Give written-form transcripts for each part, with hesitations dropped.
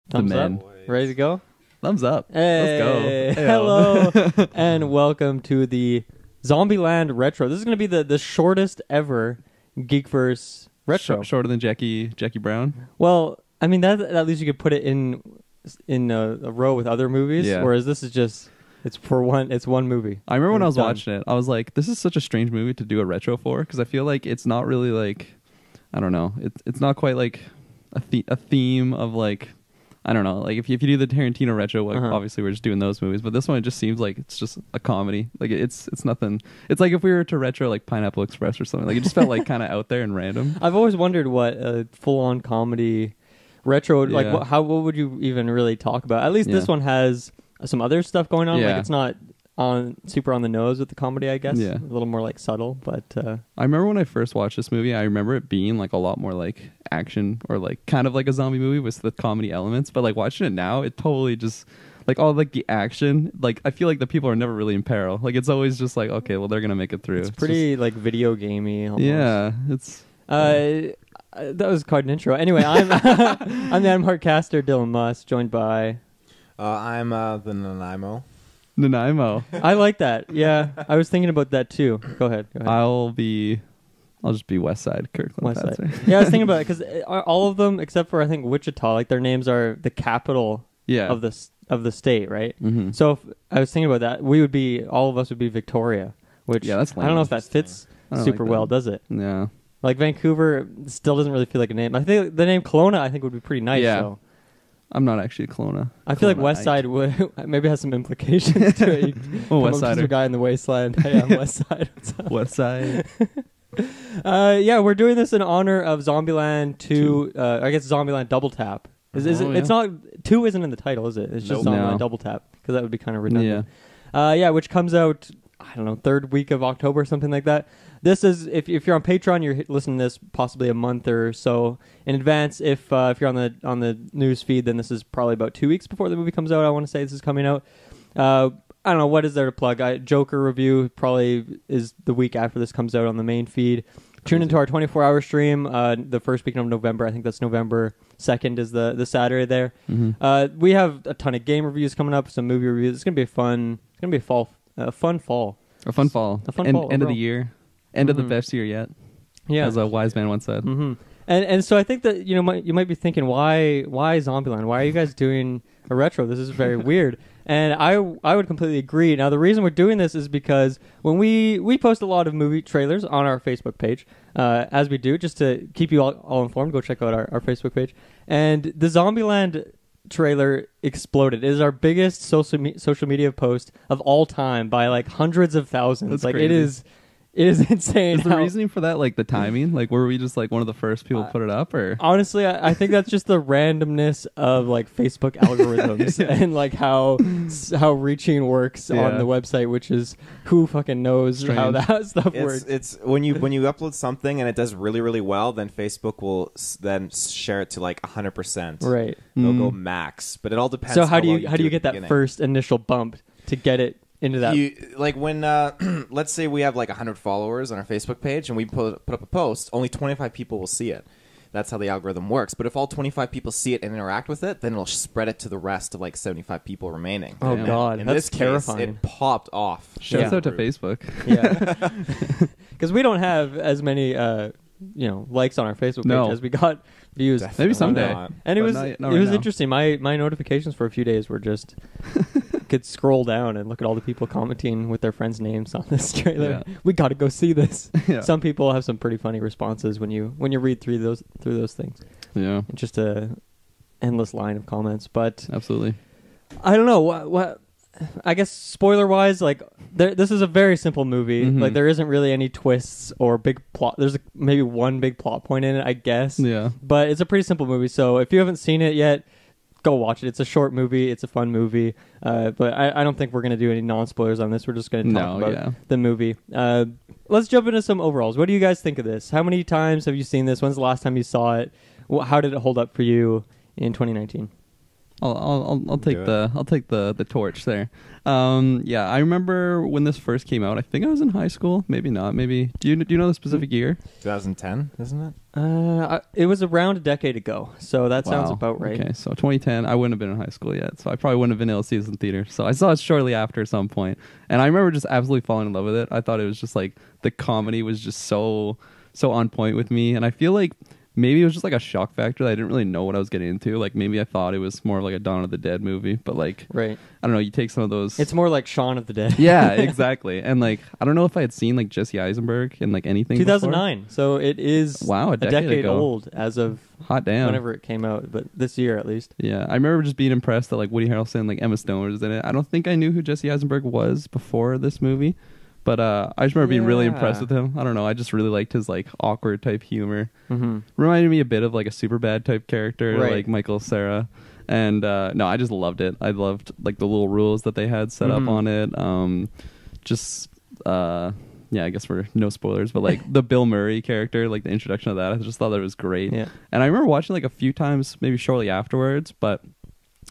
Thumbs up. Ready to go? Thumbs up. Hey, Let's go. Hello, and welcome to the Zombieland Retro. This is going to be the shortest ever Geekverse Retro. Shorter than Jackie Brown. Well, I mean, that at least you could put it in a row with other movies, whereas this is just... It's one movie. I remember when I was watching it, I was like, this is such a strange movie to do a retro for, because I feel like it's not really like, I don't know, it's not quite like a theme of like, I don't know, like if you do the Tarantino retro, like obviously we're just doing those movies, but this one it just seems like it's just a comedy. Like it's nothing. It's like if we were to retro like Pineapple Express or something. Like it just felt like kind of out there and random. I've always wondered what a full-on comedy retro, like what would you even really talk about? At least this one has some other stuff going on. Like it's not super on the nose with the comedy, I guess. A little more like subtle, but I remember when I first watched this movie, I remember it being like a lot more like action or like kind of like a zombie movie with the comedy elements, but like watching it now, it totally just like all like the action, like I feel like the people are never really in peril. Like it's always just like, okay, well they're gonna make it through. It's pretty just, like video gamey almost. Yeah, it's that was quite an intro. Anyway, I'm I'm the Adam Hartcaster, Dylan Musk, joined by I'm the Nanaimo. Nanaimo. I like that. Yeah, I was thinking about that too. Go ahead. I'll just be West Side Kirkland. West Side. Yeah, I was thinking about it because all of them, except for I think Wichita, like their names are the capital of the state, right? Mm-hmm. So if I was thinking about that, all of us would be Victoria, which that's lame. I don't know if that fits super well, does it? Yeah. Like Vancouver still doesn't really feel like a name. I think the name Kelowna would be pretty nice. Yeah. So. I'm not actually a Kelowna. I feel like West Side would maybe has some implications to it. West Side. A guy in the wasteland. Hey, I'm West Side. West Side. Yeah, we're doing this in honor of Zombieland 2. I guess Zombieland Double Tap. It's not 2 isn't in the title, is it? It's just Zombieland Double Tap because that would be kind of redundant. Yeah, which comes out I don't know, third week of October, something like that. This is if you're on Patreon, you're listening to this possibly a month or so in advance. If you're on the news feed, then this is probably about 2 weeks before the movie comes out. I want to say this is coming out. I don't know what is there to plug. Joker review probably is the week after this comes out on the main feed. Tune into our 24-hour stream the first week of November. I think that's November 2nd is the Saturday there. Mm-hmm. We have a ton of game reviews coming up, some movie reviews. It's gonna be fun. It's gonna be a fun fall. A fun fall. End of the year. End of the best year yet. Yeah, as a wise man once said. Mm-hmm. And so I think that you might be thinking, why Zombieland? Why are you guys doing a retro? This is very weird. And I would completely agree. Now the reason we're doing this is because when we post a lot of movie trailers on our Facebook page, as we do, just to keep you all informed. Go check out our Facebook page. And the Zombieland trailer exploded. It is our biggest social media post of all time by like hundreds of thousands. That's like crazy. It is insane. Is the reasoning for that like the timing? Like were we just like one of the first people to put it up, or honestly I think that's just the randomness of like Facebook algorithms and like how reaching works on the website, which is who fucking knows how that stuff works. It's when you upload something and it does really really well, then Facebook will then share it to like 100%. Right. They'll go max, but it all depends. So how do you get that first initial bump to get it into that? Like when let's say we have like 100 followers on our Facebook page and we put up a post, only 25 people will see it. That's how the algorithm works. But if all 25 people see it and interact with it, then it'll spread it to the rest of like 75 people remaining. Oh God, that's terrifying. It popped off. Shouts out to Facebook. Yeah, because we don't have as many likes on our Facebook page as we got views. Definitely. Maybe someday. And it was interesting. My notifications for a few days were just could scroll down and look at all the people commenting with their friends' names on this trailer. Yeah. We got to go see this. Yeah. Some people have some pretty funny responses when you read through those things. Yeah, just a endless line of comments. But absolutely, I don't know what. I guess spoiler wise, like this is a very simple movie. Mm-hmm. Like there isn't really any twists or big plot. There's maybe one big plot point in it, I guess. Yeah. But it's a pretty simple movie. So if you haven't seen it yet, go watch it. It's a short movie. It's a fun movie. But I don't think we're going to do any non-spoilers on this. We're just going to talk about the movie. Let's jump into some overalls. What do you guys think of this? How many times have you seen this? When's the last time you saw it? How did it hold up for you in 2019? I'll take the torch there. Yeah, I remember when this first came out. I think I was in high school. Maybe not. Maybe do you know the specific year? 2010, isn't it? It was around a decade ago, so that sounds about right. Okay, so 2010. I wouldn't have been in high school yet, so I probably wouldn't have been able to see this in theater. So I saw it shortly after at some point, and I remember just absolutely falling in love with it. I thought it was just like the comedy was just so on point with me, and I feel like maybe it was just like a shock factor that I didn't really know what I was getting into. Like maybe I thought it was more of like a Dawn of the Dead movie, but like right. I don't know. You take some of those. It's more like Shaun of the Dead. Yeah, exactly. And like I don't know if I had seen like Jesse Eisenberg in like anything. 2009. Before. So it is a decade old as of hot damn whenever it came out, but this year at least. Yeah, I remember just being impressed that like Woody Harrelson, like Emma Stone was in it. I don't think I knew who Jesse Eisenberg was before this movie. But I just remember being really impressed with him. I don't know. I just really liked his like awkward type humor. Mm-hmm. Reminded me a bit of like a Superbad type character, right. like Michael Cera. And no, I just loved it. I loved like the little rules that they had set up on it. Yeah, I guess for no spoilers, but like the Bill Murray character, like the introduction of that, I just thought that was great. Yeah. And I remember watching like a few times, maybe shortly afterwards, but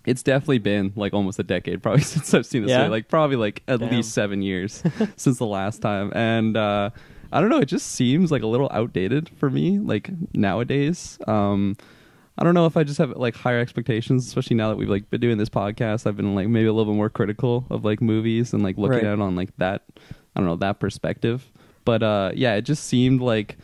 it's definitely been like almost a decade probably since I've seen this movie. Like probably like at least 7 years since the last time. And I don't know, it just seems like a little outdated for me like nowadays. I don't know if I just have like higher expectations, especially now that we've like been doing this podcast. I've been like maybe a little bit more critical of like movies and like looking at it on like that, I don't know, that perspective. But yeah, it just seemed like,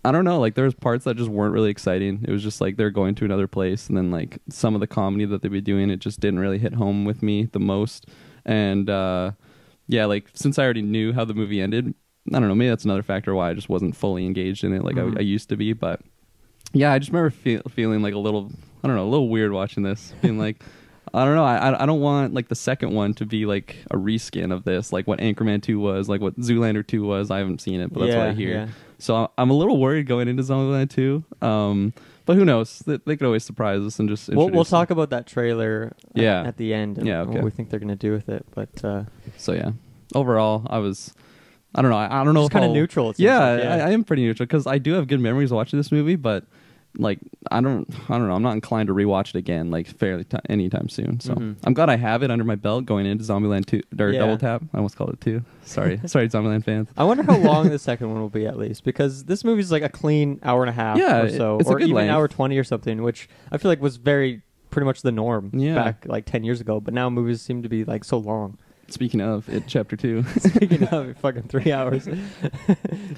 I don't know, like there was parts that just weren't really exciting. It was just like they're going to another place, and then like some of the comedy that they'd be doing, it just didn't really hit home with me the most. And yeah, like since I already knew how the movie ended, I don't know, maybe that's another factor why I just wasn't fully engaged in it like I used to be. But yeah, I just remember feeling like a little, I don't know, a little weird watching this, being like, I don't know, I don't want like the second one to be like a reskin of this, like what Anchorman 2 was, like what Zoolander 2 was. I haven't seen it, but that's what I hear. Yeah. So I'm a little worried going into Zombieland 2. But who knows? They could always surprise us and just we'll talk about that trailer at the end and okay. what we think they're going to do with it. But so yeah, overall, I don't know. I don't know. It's kind of neutral. I am pretty neutral because I do have good memories of watching this movie, but like I don't know. I'm not inclined to rewatch it again like fairly anytime soon. So I'm glad I have it under my belt going into Zombieland 2 or Double Tap. I almost called it 2. Sorry, Zombieland fans. I wonder how long the second one will be at least, because this movie's like a clean hour and a half or so, or even length. hour 20 or something, which I feel like was pretty much the norm back like 10 years ago. But now movies seem to be like so long. Speaking of it, Chapter 2. Speaking of fucking 3 hours.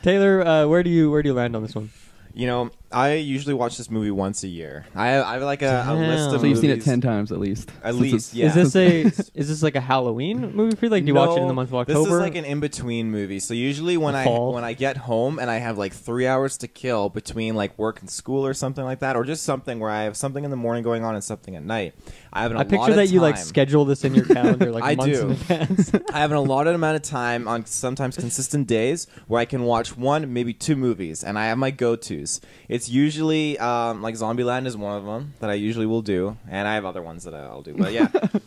Taylor, where do you land on this one? You know, I usually watch this movie once a year. I have like a list of So movies. you've seen it 10 times at least. At least, yeah. Is this like a Halloween movie for you? Like, do you watch it in the month of October? This is like an in-between movie. So usually when I get home and I have like 3 hours to kill between like work and school or something like that, or just something where I have something in the morning going on and something at night, I picture that you like schedule this in your calendar like months in advance. I have an allotted amount of time on sometimes consistent days where I can watch 1, maybe 2 movies, and I have my go-tos. It's usually like Zombieland is one of them that I usually will do, and I have other ones that I'll do. But yeah,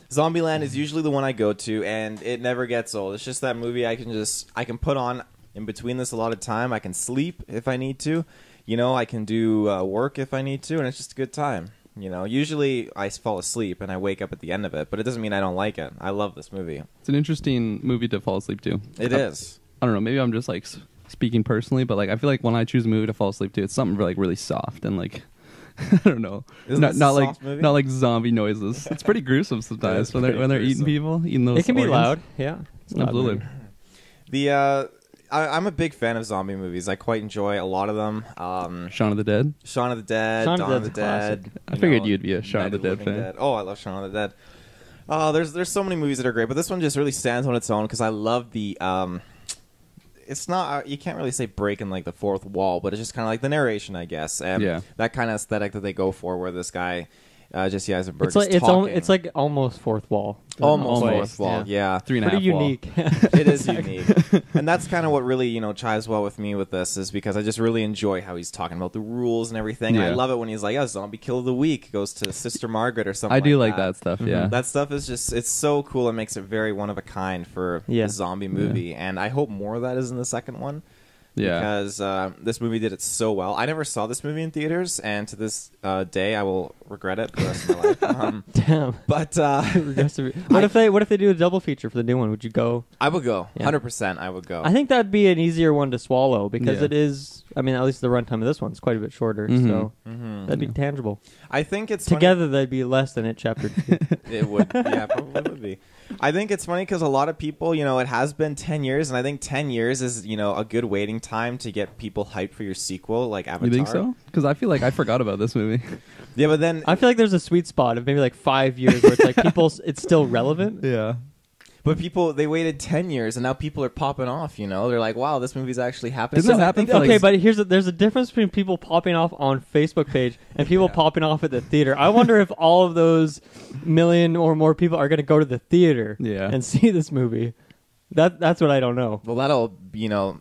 Zombieland is usually the one I go to, and it never gets old. It's just that movie I can put on in between this a lot of time. I can sleep if I need to. You know, I can do work if I need to, and it's just a good time. You know, usually I fall asleep and I wake up at the end of it, but it doesn't mean I don't like it. I love this movie. It's an interesting movie to fall asleep to. It is. I don't know, maybe I'm just like speaking personally, but like I feel like when I choose a movie to fall asleep to, it's something like really soft and like I don't know, not like zombie noises. It's pretty gruesome sometimes when they're eating people, eating those. It can organs. be loud, yeah. Absolutely. I'm a big fan of zombie movies. I quite enjoy a lot of them. Shaun of the Dead, Dawn of the Dead. I figured you'd be a Shaun of the Dead fan. Oh, I love Shaun of the Dead. There's so many movies that are great, but this one just really stands on its own because I love the. It's not, you can't really say breaking like the fourth wall, but it's just kind of like the narration, I guess, and that kind of aesthetic that they go for, where this guy. Jesse Eisenberg is talking. It's like almost fourth wall. Almost fourth wall, yeah. 3.5 Pretty unique. It is unique. And that's kind of what really, chives well with me with this, is because I just really enjoy how he's talking about the rules and everything. Yeah. I love it when he's like, zombie kill of the week goes to Sister Margaret or something I do like that stuff, yeah. That stuff is just, it's so cool. It makes it very one of a kind for a zombie movie. And I hope more of that is in the second one. Yeah. Because this movie did it so well. I never saw this movie in theaters, and to this day, I will regret it for the rest of my life. Damn. But what if they do a double feature for the new one? Would you go? I would go. Yeah. 100%. I would go. I think that'd be an easier one to swallow because Yeah. it is. I mean, at least the runtime of this one's quite a bit shorter, so that'd be tangible. I think it's together they'd be less than it chapter 2. It would. Yeah, probably would be. I think it's funny because a lot of people, it has been 10 years, and I think 10 years is, a good waiting time to get people hyped for your sequel, like Avatar. You think so? Because I feel like I forgot about this movie. Yeah, but then I feel like there's a sweet spot of maybe like 5 years where it's like it's still relevant. Yeah. But people, they waited 10 years, and now people are popping off, They're like, wow, this movie's actually happening. Doesn't it happen for, Okay, but there's a difference between people popping off on Facebook page and people popping off at the theater. I wonder if all of those million or more people are going to go to the theater and see this movie. That's what I don't know. Well, that'll,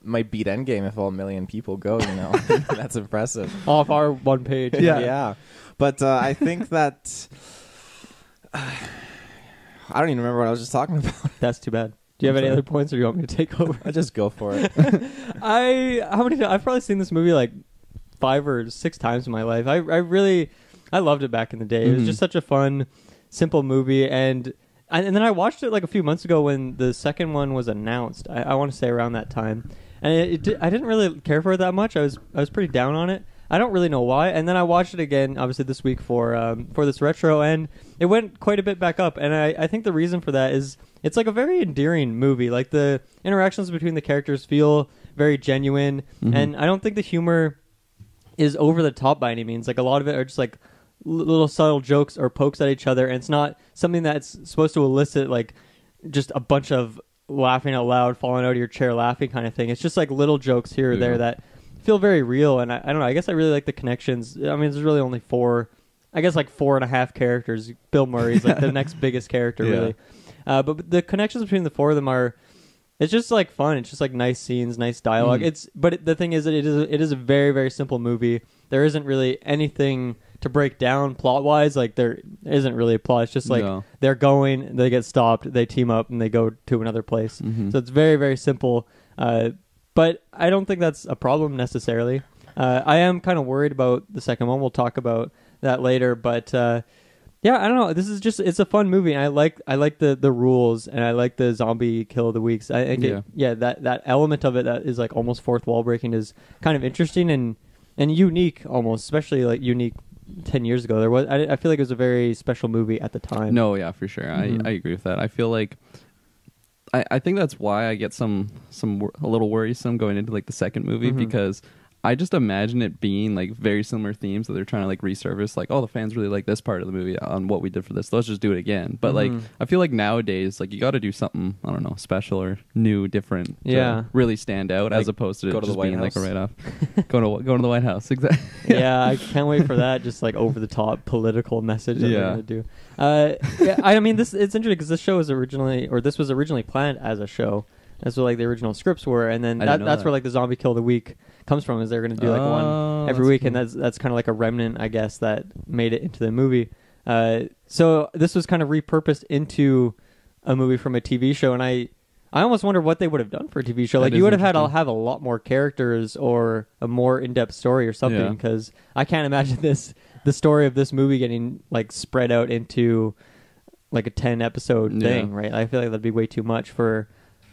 might beat Endgame if all 1 million people go, That's impressive. Off our one page. Yeah. But I think that... I don't even remember what I was just talking about. That's too bad. Do you have any other points, or do you want me to take over? I just go for it. I've probably seen this movie like 5 or 6 times in my life. I loved it back in the day. It was just such a fun, simple movie, and then I watched it like a few months ago when the second one was announced. I want to say around that time, and I didn't really care for it that much. I was pretty down on it. I don't really know why. And then I watched it again, obviously this week for this retro, and it went quite a bit back up. And I think the reason for that is it's like a very endearing movie. Like the interactions between the characters feel very genuine, and I don't think the humor is over the top by any means. Like a lot of it are just like little subtle jokes or pokes at each other, and it's not something that's supposed to elicit like just a bunch of laughing out loud, falling out of your chair laughing kind of thing. It's just like little jokes here or there that feel very real, and I don't know. I guess I really like the connections. I mean, there's really only 4, I guess like 4.5 characters. Bill Murray's like the next biggest character, really. But the connections between the 4 of them it's just like fun. It's just like nice scenes, nice dialogue. But the thing is that it is a very, very simple movie. There isn't really anything to break down plot wise. Like there isn't really a plot. It's just like they're going, they get stopped, they team up, and they go to another place. So it's very, very simple. But I don't think that's a problem necessarily. I am kind of worried about the second one. We'll talk about that later. But I don't know. This is it's a fun movie. And I like the rules, and I like the zombie kill of the weeks. I think that element of it that is like almost fourth wall breaking is kind of interesting and unique almost, especially like unique 10 years ago. I feel like it was a very special movie at the time. No, yeah, for sure. I agree with that. I feel like I think that's why I get a little worrisome going into like the second movie, because I just imagine it being like very similar themes that they're trying to like resurface. Like, oh, the fans really like this part of the movie on what we did for this. Let's just do it again. But like, I feel like nowadays, like you got to do something, I don't know, special or new, different, to really stand out, like, as opposed to just being like a write-off. Go to the White House, exactly. Yeah, I can't wait for that. Just like over the top political message that they're gonna do. I mean, it's interesting because this was originally planned as a show. That's what like the original scripts were, and then that's where like the zombie kill of the week comes from. Is they're going to do like one every week, cool. And that's kind of like a remnant, I guess, that made it into the movie. So this was kind of repurposed into a movie from a TV show, and I almost wonder what they would have done for a TV show. Like you would have had to have a lot more characters or a more in-depth story or something, because I can't imagine the story of this movie getting like spread out into like a 10-episode thing, right? I feel like that'd be way too much for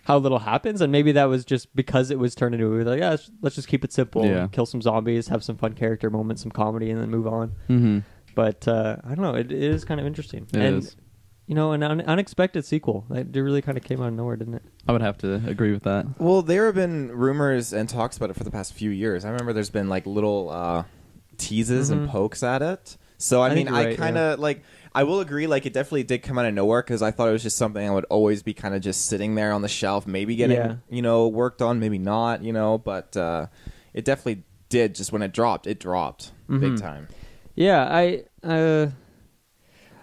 how little happens, and maybe that was just because it was turned into a movie. Like, let's just keep it simple, kill some zombies, have some fun character moments, some comedy, and then move on. But I don't know, it is kind of interesting. It is. An unexpected sequel. It really kind of came out of nowhere, didn't it? I would have to agree with that. Well, there have been rumors and talks about it for the past few years. I remember there's been like little teases and pokes at it. So I mean, I kind of like. I will agree, like, it definitely did come out of nowhere, because I thought it was just something I would always be kind of just sitting there on the shelf, maybe getting, worked on, maybe not, but it definitely did. Just when it dropped big time. Yeah,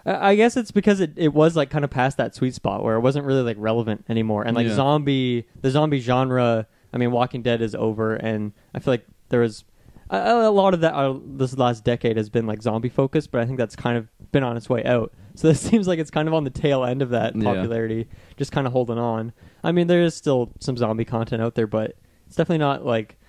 I guess it's because it was, like, kind of past that sweet spot where it wasn't really, like, relevant anymore. And, like, the zombie genre, I mean, Walking Dead is over, and I feel like there was a lot of that this last decade has been like zombie focused, but I think that's kind of been on its way out. So this seems like it's kind of on the tail end of that popularity, just kind of holding on. I mean, there is still some zombie content out there, but it's definitely not like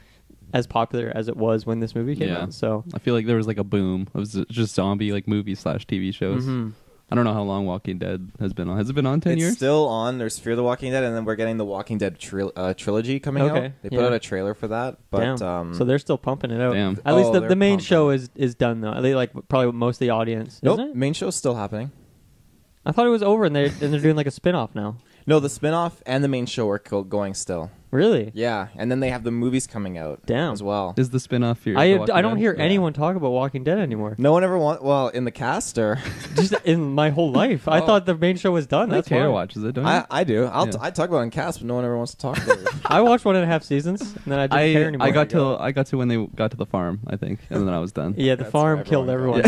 as popular as it was when this movie came out. So I feel like there was like a boom of just zombie like movies / TV shows. Mm-hmm. I don't know how long Walking Dead has been on. Has it been on 10 years? It's still on. There's Fear the Walking Dead, and then we're getting the Walking Dead trilogy coming out. They put out a trailer for that. But so they're still pumping it out. Damn. At least the main show is done though. They like probably most of the audience. Nope, isn't it? main show's still happening. I thought it was over, and they're doing like a spin-off now. No, the spin-off and the main show are going still. Really? Yeah, and then they have the movies coming out as well. Is the spin-off Fear I don't hear anyone talk about Walking Dead anymore. No one ever in the cast or just in my whole life. I thought the main show was done. That's Taylor why. watches it, don't you? I do. I talk about it in cast, but no one ever wants to talk about it. I watched 1.5 seasons, and then I didn't care anymore. I got to when they got to the farm, I think, and then I was done. Yeah, the farm killed everyone.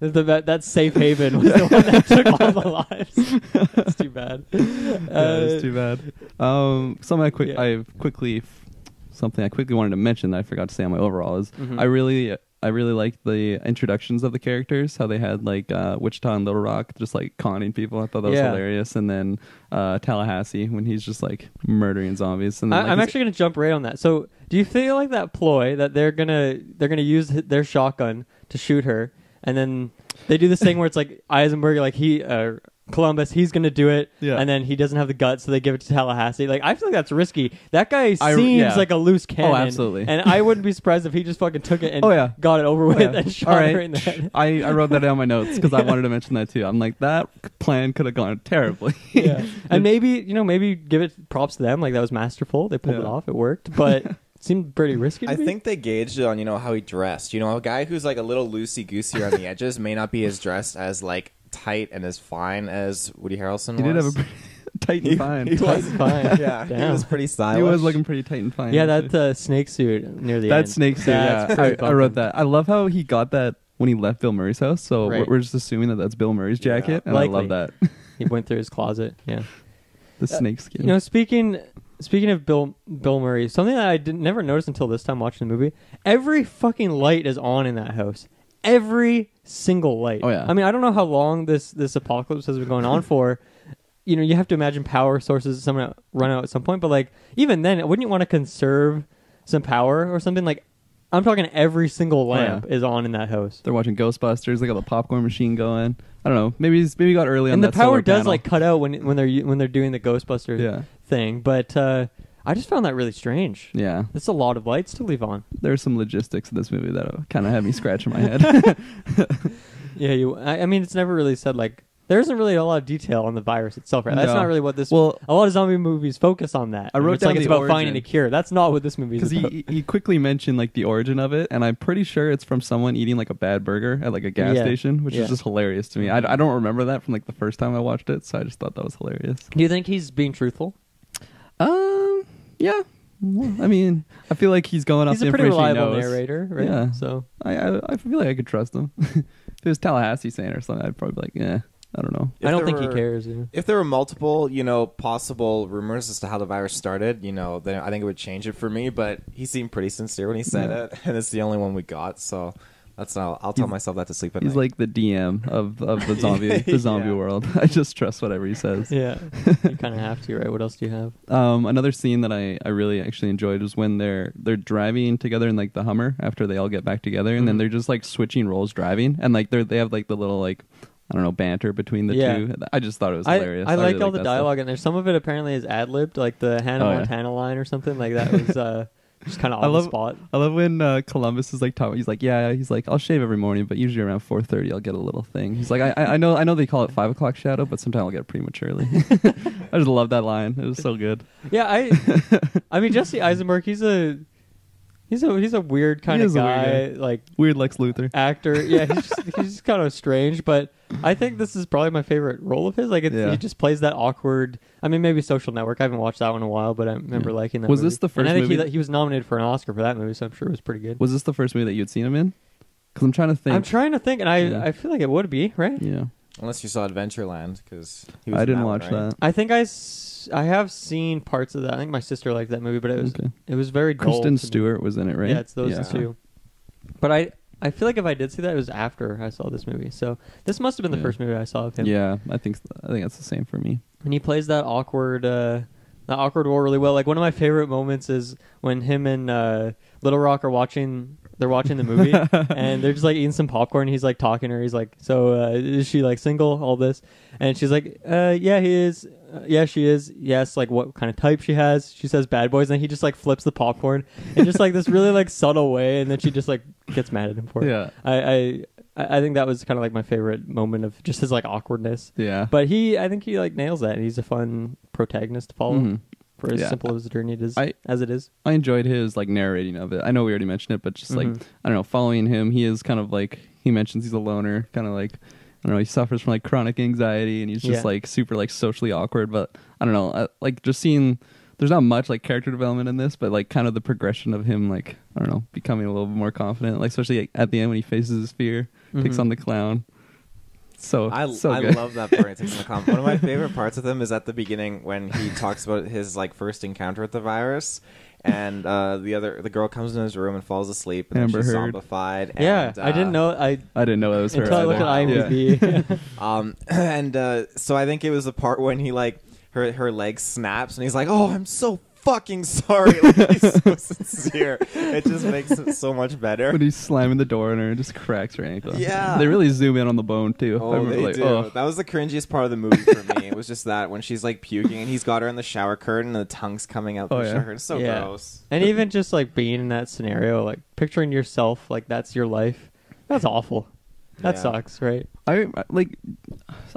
That safe haven was the one that took all the lives. That's too bad. It's too bad. Something I quickly wanted to mention that I forgot to say on my overall is I really liked the introductions of the characters, how they had like Wichita and Little Rock just like conning people. I thought that was hilarious. And then Tallahassee when he's just like murdering zombies. And then, I'm actually gonna jump right on that. So do you feel like that ploy that they're gonna use their shotgun to shoot her, and then they do this thing where it's like Eisenberg, like Columbus, he's gonna do it, and then he doesn't have the guts, so they give it to Tallahassee. Like, I feel like that's risky. That guy seems like a loose cannon. Oh, absolutely. And I wouldn't be surprised if he just fucking took it and got it over with and shot her in the head. I wrote that down in my notes because I wanted to mention that too. I'm like, that plan could have gone terribly. And maybe give it props to them. Like, that was masterful. They pulled it off. It worked, but it seemed pretty risky. I think they gauged it on how he dressed. A guy who's like a little loosey goosey on the edges may not be as dressed as like tight and as fine as Woody Harrelson was. He did have a pretty tight and fine. He was fine. Yeah, he was pretty stylish. He was looking pretty tight and fine. Yeah, that snake suit near the end. That snake suit, I wrote that. I love how he got that when he left Bill Murray's house, so we're just assuming that that's Bill Murray's jacket, and likely. I love that. He went through his closet, the snake skin. Speaking of Bill Murray, something that I never noticed until this time watching the movie, every fucking light is on in that house. Every single light. Oh, yeah. I mean, I don't know how long this apocalypse has been going on for. You have to imagine power sources someone run out at some point, but like even then, wouldn't you want to conserve some power or something? Like, I'm talking every single lamp is on in that house. They're watching Ghostbusters. They got the popcorn machine going. I don't know. Maybe got early on. And that the power does panel. like cut out when they're doing the Ghostbusters thing, but I just found that really strange. Yeah. It's a lot of lights to leave on. There's some logistics in this movie that kind of had me scratching my head. I mean, it's never really said, like, there isn't really a lot of detail on the virus itself, right? That's not really what this... Well, a lot of zombie movies focus on that. I wrote down it's about finding a cure. That's not what this movie is about. Because he quickly mentioned, like, the origin of it, and I'm pretty sure it's from someone eating, like, a bad burger at, like, a gas station, which is just hilarious to me. I don't remember that from, like, the first time I watched it, so I just thought that was hilarious. Do you think he's being truthful? Yeah. I mean, I feel like he's going off the information he knows. He's a pretty reliable narrator, right? Yeah. So I feel like I could trust him. If it was Tallahassee saying it or something, I'd probably be like, I don't know. I don't think he cares. If there were multiple, possible rumors as to how the virus started, then I think it would change it for me. But he seemed pretty sincere when he said it, and it's the only one we got. So that's I'll tell myself that to sleep at night. He's like the DM of the zombie world. I just trust whatever he says. Yeah, you kind of have to, right? What else do you have? Another scene that I really actually enjoyed was when they're driving together in like the Hummer after they all get back together, and then they're just like switching roles driving, and like they have like the little like, I don't know, banter between the two. I just thought it was hilarious. I like all the dialogue in there. Some of it apparently is ad-libbed, like the Hannah Montana line or something like that was just kind of on the spot. I love when Columbus is like talking. He's like, I'll shave every morning, but usually around 4:30 I'll get a little thing. He's like, I know they call it 5 o'clock shadow, but sometimes I'll get it prematurely. I just love that line. It was so good. Yeah, I mean Jesse Eisenberg, he's a weird kind of guy, like weird Lex Luthor actor. Yeah, he's just kind of strange, but I think this is probably my favorite role of his. Like, he just plays that awkward. I mean, maybe Social Network. I haven't watched that one in a while, but I remember liking that. Was movie. This the first? And I think movie? he was nominated for an Oscar for that movie, so I'm sure it was pretty good. Was this the first movie that you'd seen him in? Because I'm trying to think. And I feel like it would be, right? Yeah. Unless you saw Adventureland, because I didn't watch that. I think I have seen parts of that. I think my sister liked that movie, but it was very dull. Kristen Stewart was in it, right? Yeah, it's those two. But I feel like if I did see that, it was after I saw this movie. So this must have been the first movie I saw of him. Yeah, I think that's the same for me. And he plays that awkward the awkward role really well. Like one of my favorite moments is when him and Little Rock are watching. They're watching the movie and they're just like eating some popcorn. He's like talking to her. He's like, "So is she like single? All this?" And she's like, "Yeah, he is. Yeah, she is. Yes, like what kind of type she has?" She says bad boys, and he just like flips the popcorn in just like this really like subtle way, and then she just like gets mad at him for it. Yeah. I think that was kind of like my favorite moment of just his like awkwardness. Yeah. But I think he like nails that. He's a fun protagonist to follow. Mm-hmm. For as simple as the journey as it is. I enjoyed his like narrating of it. I know we already mentioned it, but just like I don't know, following him, he is kind of like he mentions he's a loner, kind of like I don't know, he suffers from like chronic anxiety and he's just like super like socially awkward. But I don't know, like just seeing there's not much like character development in this, but like kind of the progression of him like I don't know, becoming a little bit more confident, like especially like, at the end when he faces his fear, takes on the clown. I love that part. One of my favorite parts of him is at the beginning when he talks about his like first encounter with the virus, and the girl comes in his room and falls asleep, and she's zombified. Yeah, and, I didn't know. I didn't know that was her. Until I looked at IMDb. So I think it was the part when he like her leg snaps, and he's like, "Oh, I'm so fucking sorry." Like, he's so sincere. It just makes it so much better. When he's slamming the door on her and just cracks her ankle. Yeah. They really zoom in on the bone too. Oh, they do. Oh. That was the cringiest part of the movie for me. It was just that when she's like puking and he's got her in the shower curtain and the tongue's coming out the shower curtain. It's so gross. And even just like being in that scenario, like picturing yourself like that's your life, that's awful. That sucks, right? I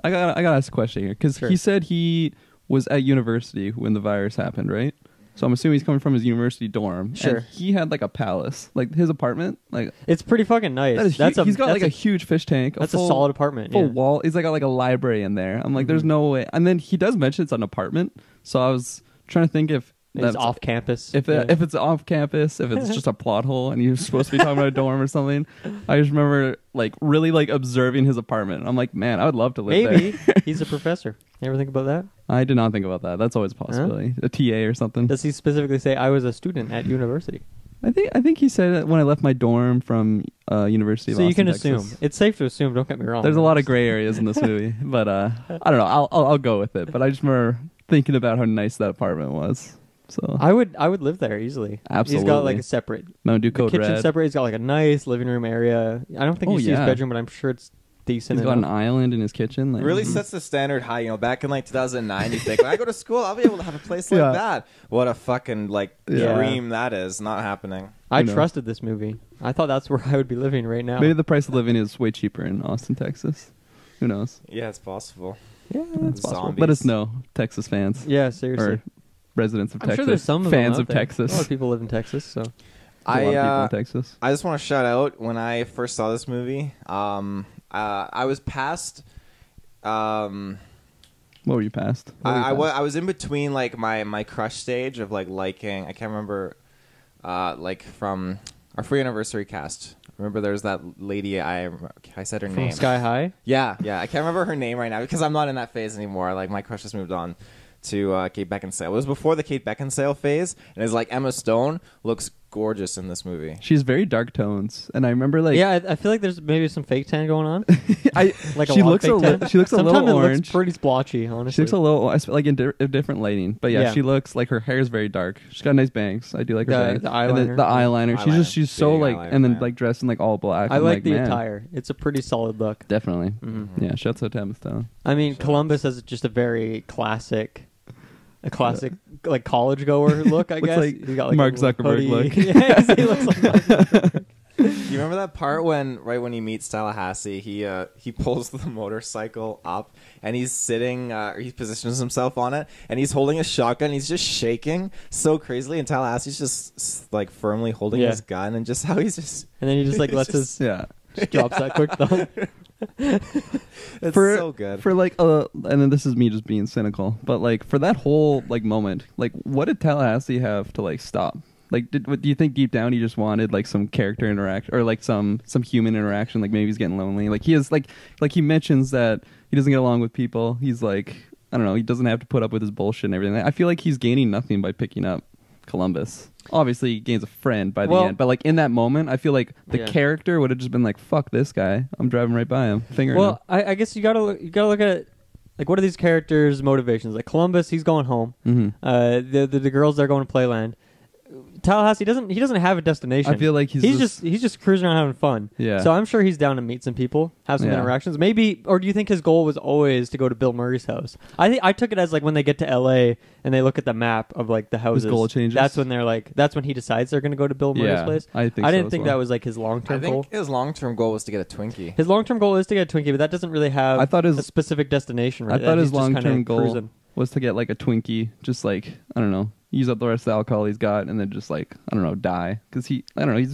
gotta ask a question here because he said he was at university when the virus happened, right? So I'm assuming he's coming from his university dorm. Sure. And he had like a palace, like his apartment. Like it's pretty fucking nice. He's got like a huge fish tank. That's a solid apartment. Full wall. He's got like a library in there. I'm like, there's no way. And then he does mention it's an apartment. So I was trying to think if it's off campus. If it's off campus, if it's just a plot hole, and you're supposed to be talking about a dorm or something. I just remember like really like observing his apartment. I'm like, man, I would love to live there. Maybe he's a professor. You ever think about that? I did not think about that. That's always a possibility. A TA or something. Does he specifically say I was a student at university? I think he said it when I left my dorm from University of Austin, so you can Texas. assume. It's safe to assume. Don't get me wrong. There's a lot of gray areas in this movie, but I don't know. I'll go with it. But I just remember thinking about how nice that apartment was. So I would live there easily. Absolutely. He's got like a separate Mountain Dew Code kitchen Red. separate. He's got like a nice living room area. I don't think you see his bedroom, but I'm sure it's decent. He's got an island in his kitchen. Like, really sets the standard high. You know, back in like 2009, you think when I go to school, I'll be able to have a place like that. What a fucking dream that is. Not happening. I trusted this movie. I thought that's where I would be living right now. Maybe the price of living is way cheaper in Austin, Texas. Who knows? Yeah, it's possible. Yeah, it's possible. Let us know, Texas fans. Yeah, seriously. Or residents of Texas. Sure there's some fans of Texas. A lot of people live in Texas, so. A lot of people in Texas. I just want to shout out when I first saw this movie. I was past. What were you past? I was in between like my crush stage of like liking. I can't remember, like from our free anniversary cast. Remember, there's that lady. I said her name. Sky High. Yeah. I can't remember her name right now because I'm not in that phase anymore. Like my crush has moved on to Kate Beckinsale. It was before the Kate Beckinsale phase, and it's like Emma Stone looks gorgeous in this movie. She's very dark tones, and I remember like I feel like there's maybe some fake tan going on. She looks a little orange. It looks pretty splotchy, honestly. She looks a little like in different lighting, but she looks like her hair is very dark. She's got nice bangs. I do like her bangs. The eyeliner. And the eyeliner. She's so like, and then like dressed in like all black. I like the attire. It's a pretty solid look. Definitely. Mm-hmm. Yeah. Shouts out to Emma Stone. I mean, Columbus has just a very classic like college goer look, I guess. Like he's got like Mark Zuckerberg look. Yes, he looks like Mark Zuckerberg. You remember that part when he meets Tallahassee, he pulls the motorcycle up and he's sitting, he positions himself on it and he's holding a shotgun. He's just shaking so crazily, and Tallahassee's just like firmly holding his gun, and just how he's just and then he just like lets his just drops that quick thumb. It's so good for like and then this is me just being cynical, but like for that whole like moment, like what did Tallahassee have to like stop? Like, do you think deep down he just wanted like some character interaction or like some human interaction? Like maybe he's getting lonely. Like he is like he mentions that he doesn't get along with people. He's like, I don't know. He doesn't have to put up with his bullshit and everything. I feel like he's gaining nothing by picking up Columbus. Obviously, he gains a friend by the end, but like in that moment, I feel like the character would have just been like, "Fuck this guy! I'm driving right by him." I guess you gotta look at it like what are these characters' motivations? Like Columbus, he's going home. The girls, they're going to Playland. Tallahassee doesn't have a destination. I feel like he's just cruising around having fun. Yeah. So I'm sure he's down to meet some people, have some interactions. Maybe, or do you think his goal was always to go to Bill Murray's house? I took it as like when they get to L.A. and they look at the map of like the houses. His goal changes. That's when he decides they're going to go to Bill Murray's place. I didn't think that was like his long-term goal. I think his long-term goal was to get a Twinkie. His long-term goal is to get a Twinkie, but that doesn't really have a specific destination. Right? I thought his long-term goal was to get like a Twinkie, just like, I don't know, use up the rest of the alcohol he's got, and then just like, I don't know, die. Because he's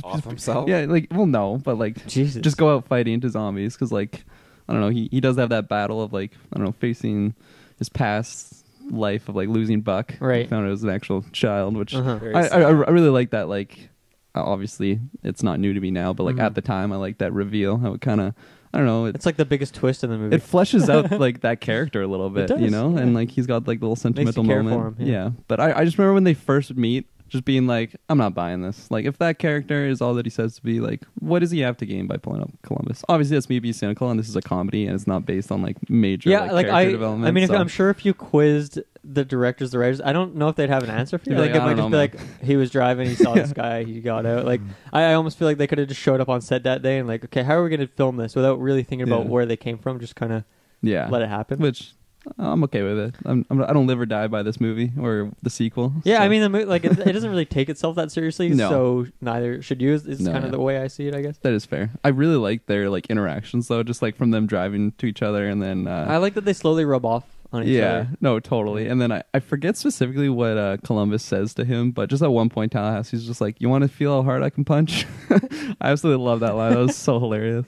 off himself? Yeah, like, well, no, but like, just go out fighting into zombies. Because like, I don't know, he does have that battle of like, I don't know, facing his past life of like losing Buck. Right. Found out as an actual child, which I really like that. Like, obviously, it's not new to me now, but like at the time, I like that reveal. How it kind of, I don't know. It's like the biggest twist in the movie. It fleshes out like that character a little bit, does, you know, and like he's got like little sentimental moment. For him, but I just remember when they first meet, just being like, I'm not buying this. Like, if that character is all that he says to be, like, what does he have to gain by pulling up Columbus? Obviously, that's me being cynical, and this is a comedy, and it's not based on like major character development. I mean, I'm sure if you quizzed the directors, the writers, I don't know if they'd have an answer for you. Like, it might just be like, he was driving, he saw this guy, he got out. Like, I almost feel like they could have just showed up on set that day and like, okay, how are we going to film this without really thinking about where they came from? Just kind of let it happen. Which I'm okay with it. I don't live or die by this movie or the sequel. Yeah, so. I mean, it doesn't really take itself that seriously, so neither should you. It's kind of the way I see it, I guess. That is fair. I really like their like interactions though, just like from them driving to each other, and then I like that they slowly rub off on each other. Yeah, no, totally. And then I forget specifically what Columbus says to him, but just at one point, Tallahassee's just like, "You want to feel how hard I can punch?" I absolutely love that line. That was so hilarious.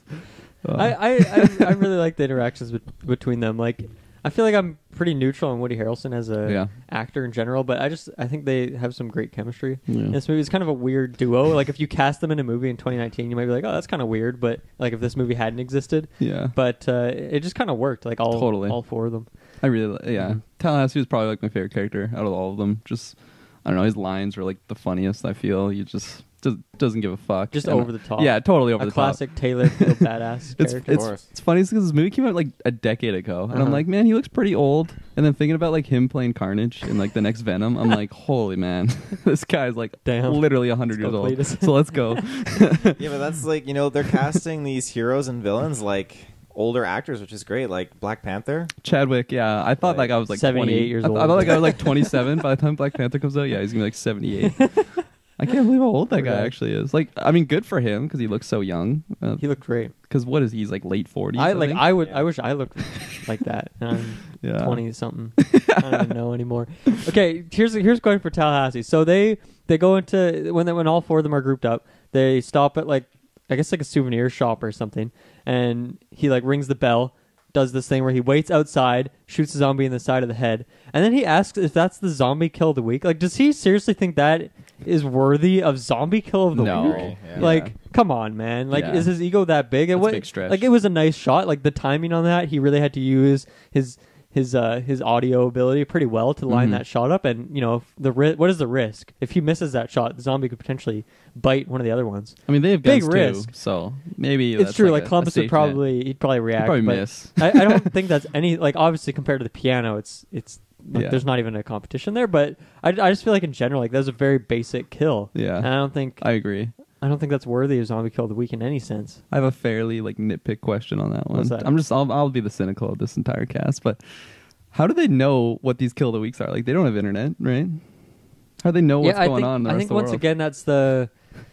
I really like the interactions between them. Like, I feel like I'm pretty neutral on Woody Harrelson as a actor in general, but I think they have some great chemistry. Yeah. This movie is kind of a weird duo. Like, if you cast them in a movie in 2019, you might be like, oh, that's kind of weird. But like, if this movie hadn't existed, But it just kind of worked. Like all four of them. I really, Tallahassee was probably like my favorite character out of all of them. Just, I don't know, his lines were like the funniest. I feel he just doesn't give a fuck. Just over the top. Yeah, totally over the top. A classic tailored little badass character. It's funny because this movie came out like a decade ago, and I'm like, man, he looks pretty old. And then thinking about like him playing Carnage in like the next Venom, I'm like, holy man, this guy's like literally 100 years old. So let's go. Yeah, but that's like, they're casting these heroes and villains like older actors, which is great. Like Black Panther, Chadwick. Yeah, I thought like I was like 78 years old. I thought like I was like 27 by the time Black Panther comes out. Yeah, he's gonna be like 78. I can't believe how old that guy actually is. Like, I mean, good for him because he looks so young. He looked great. Because what is he? He's like late 40s. I wish I looked like that. And I'm 20 something. I don't even know anymore. Okay, here's a question for Tallahassee. So they go into when all four of them are grouped up. They stop at like, I guess like a souvenir shop or something, and he like rings the bell. Does this thing where he waits outside, shoots a zombie in the side of the head, and then he asks if that's the zombie kill of the week. Like, does he seriously think that is worthy of zombie kill of the week? Yeah. Like, come on, man. Like, is his ego that big? That's a big stretch. Like, it was a nice shot. Like, the timing on that, he really had to use his audio ability pretty well to line that shot up. And what is the risk if he misses that shot? The zombie could potentially bite one of the other ones. I mean, they have big guns risk too, so maybe it's true. Like Columbus would probably react. He'd probably miss. I don't think that's any, like, obviously compared to the piano, it's like, there's not even a competition there. But I just feel like in general, like, that was a very basic kill. Yeah, and I agree. I don't think that's worthy of zombie kill of the week in any sense. I have a fairly like nitpick question on that one. What's that? I'll be the cynical of this entire cast, but how do they know what these kill of the weeks are? Like, they don't have internet, right? How do they know what's going on in the rest of the world? I think once again that's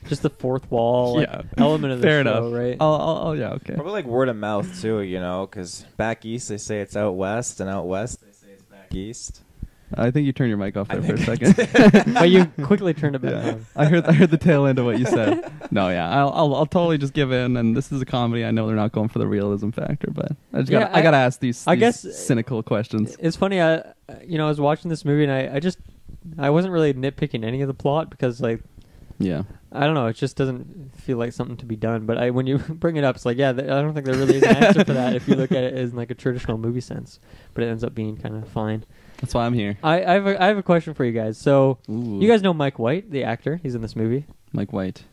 just the fourth wall element of the Fair show, enough. right? Oh yeah, okay. Probably like word of mouth too, because back east they say it's out west, and out west they say it's back east. I think you turned your mic off there for a second. But you quickly turned it back on. I heard the tail end of what you said. No, yeah, I'll totally just give in. And this is a comedy. I know they're not going for the realism factor, but I gotta ask these cynical questions. It's funny. I was watching this movie and I wasn't really nitpicking any of the plot because, like, I don't know, it just doesn't feel like something to be done. But when you bring it up, it's like, I don't think there really is an answer for that if you look at it as in like a traditional movie sense. But it ends up being kind of fine. That's why I'm here. I have a question for you guys. So, you guys know Mike White, the actor? He's in this movie. Mike White.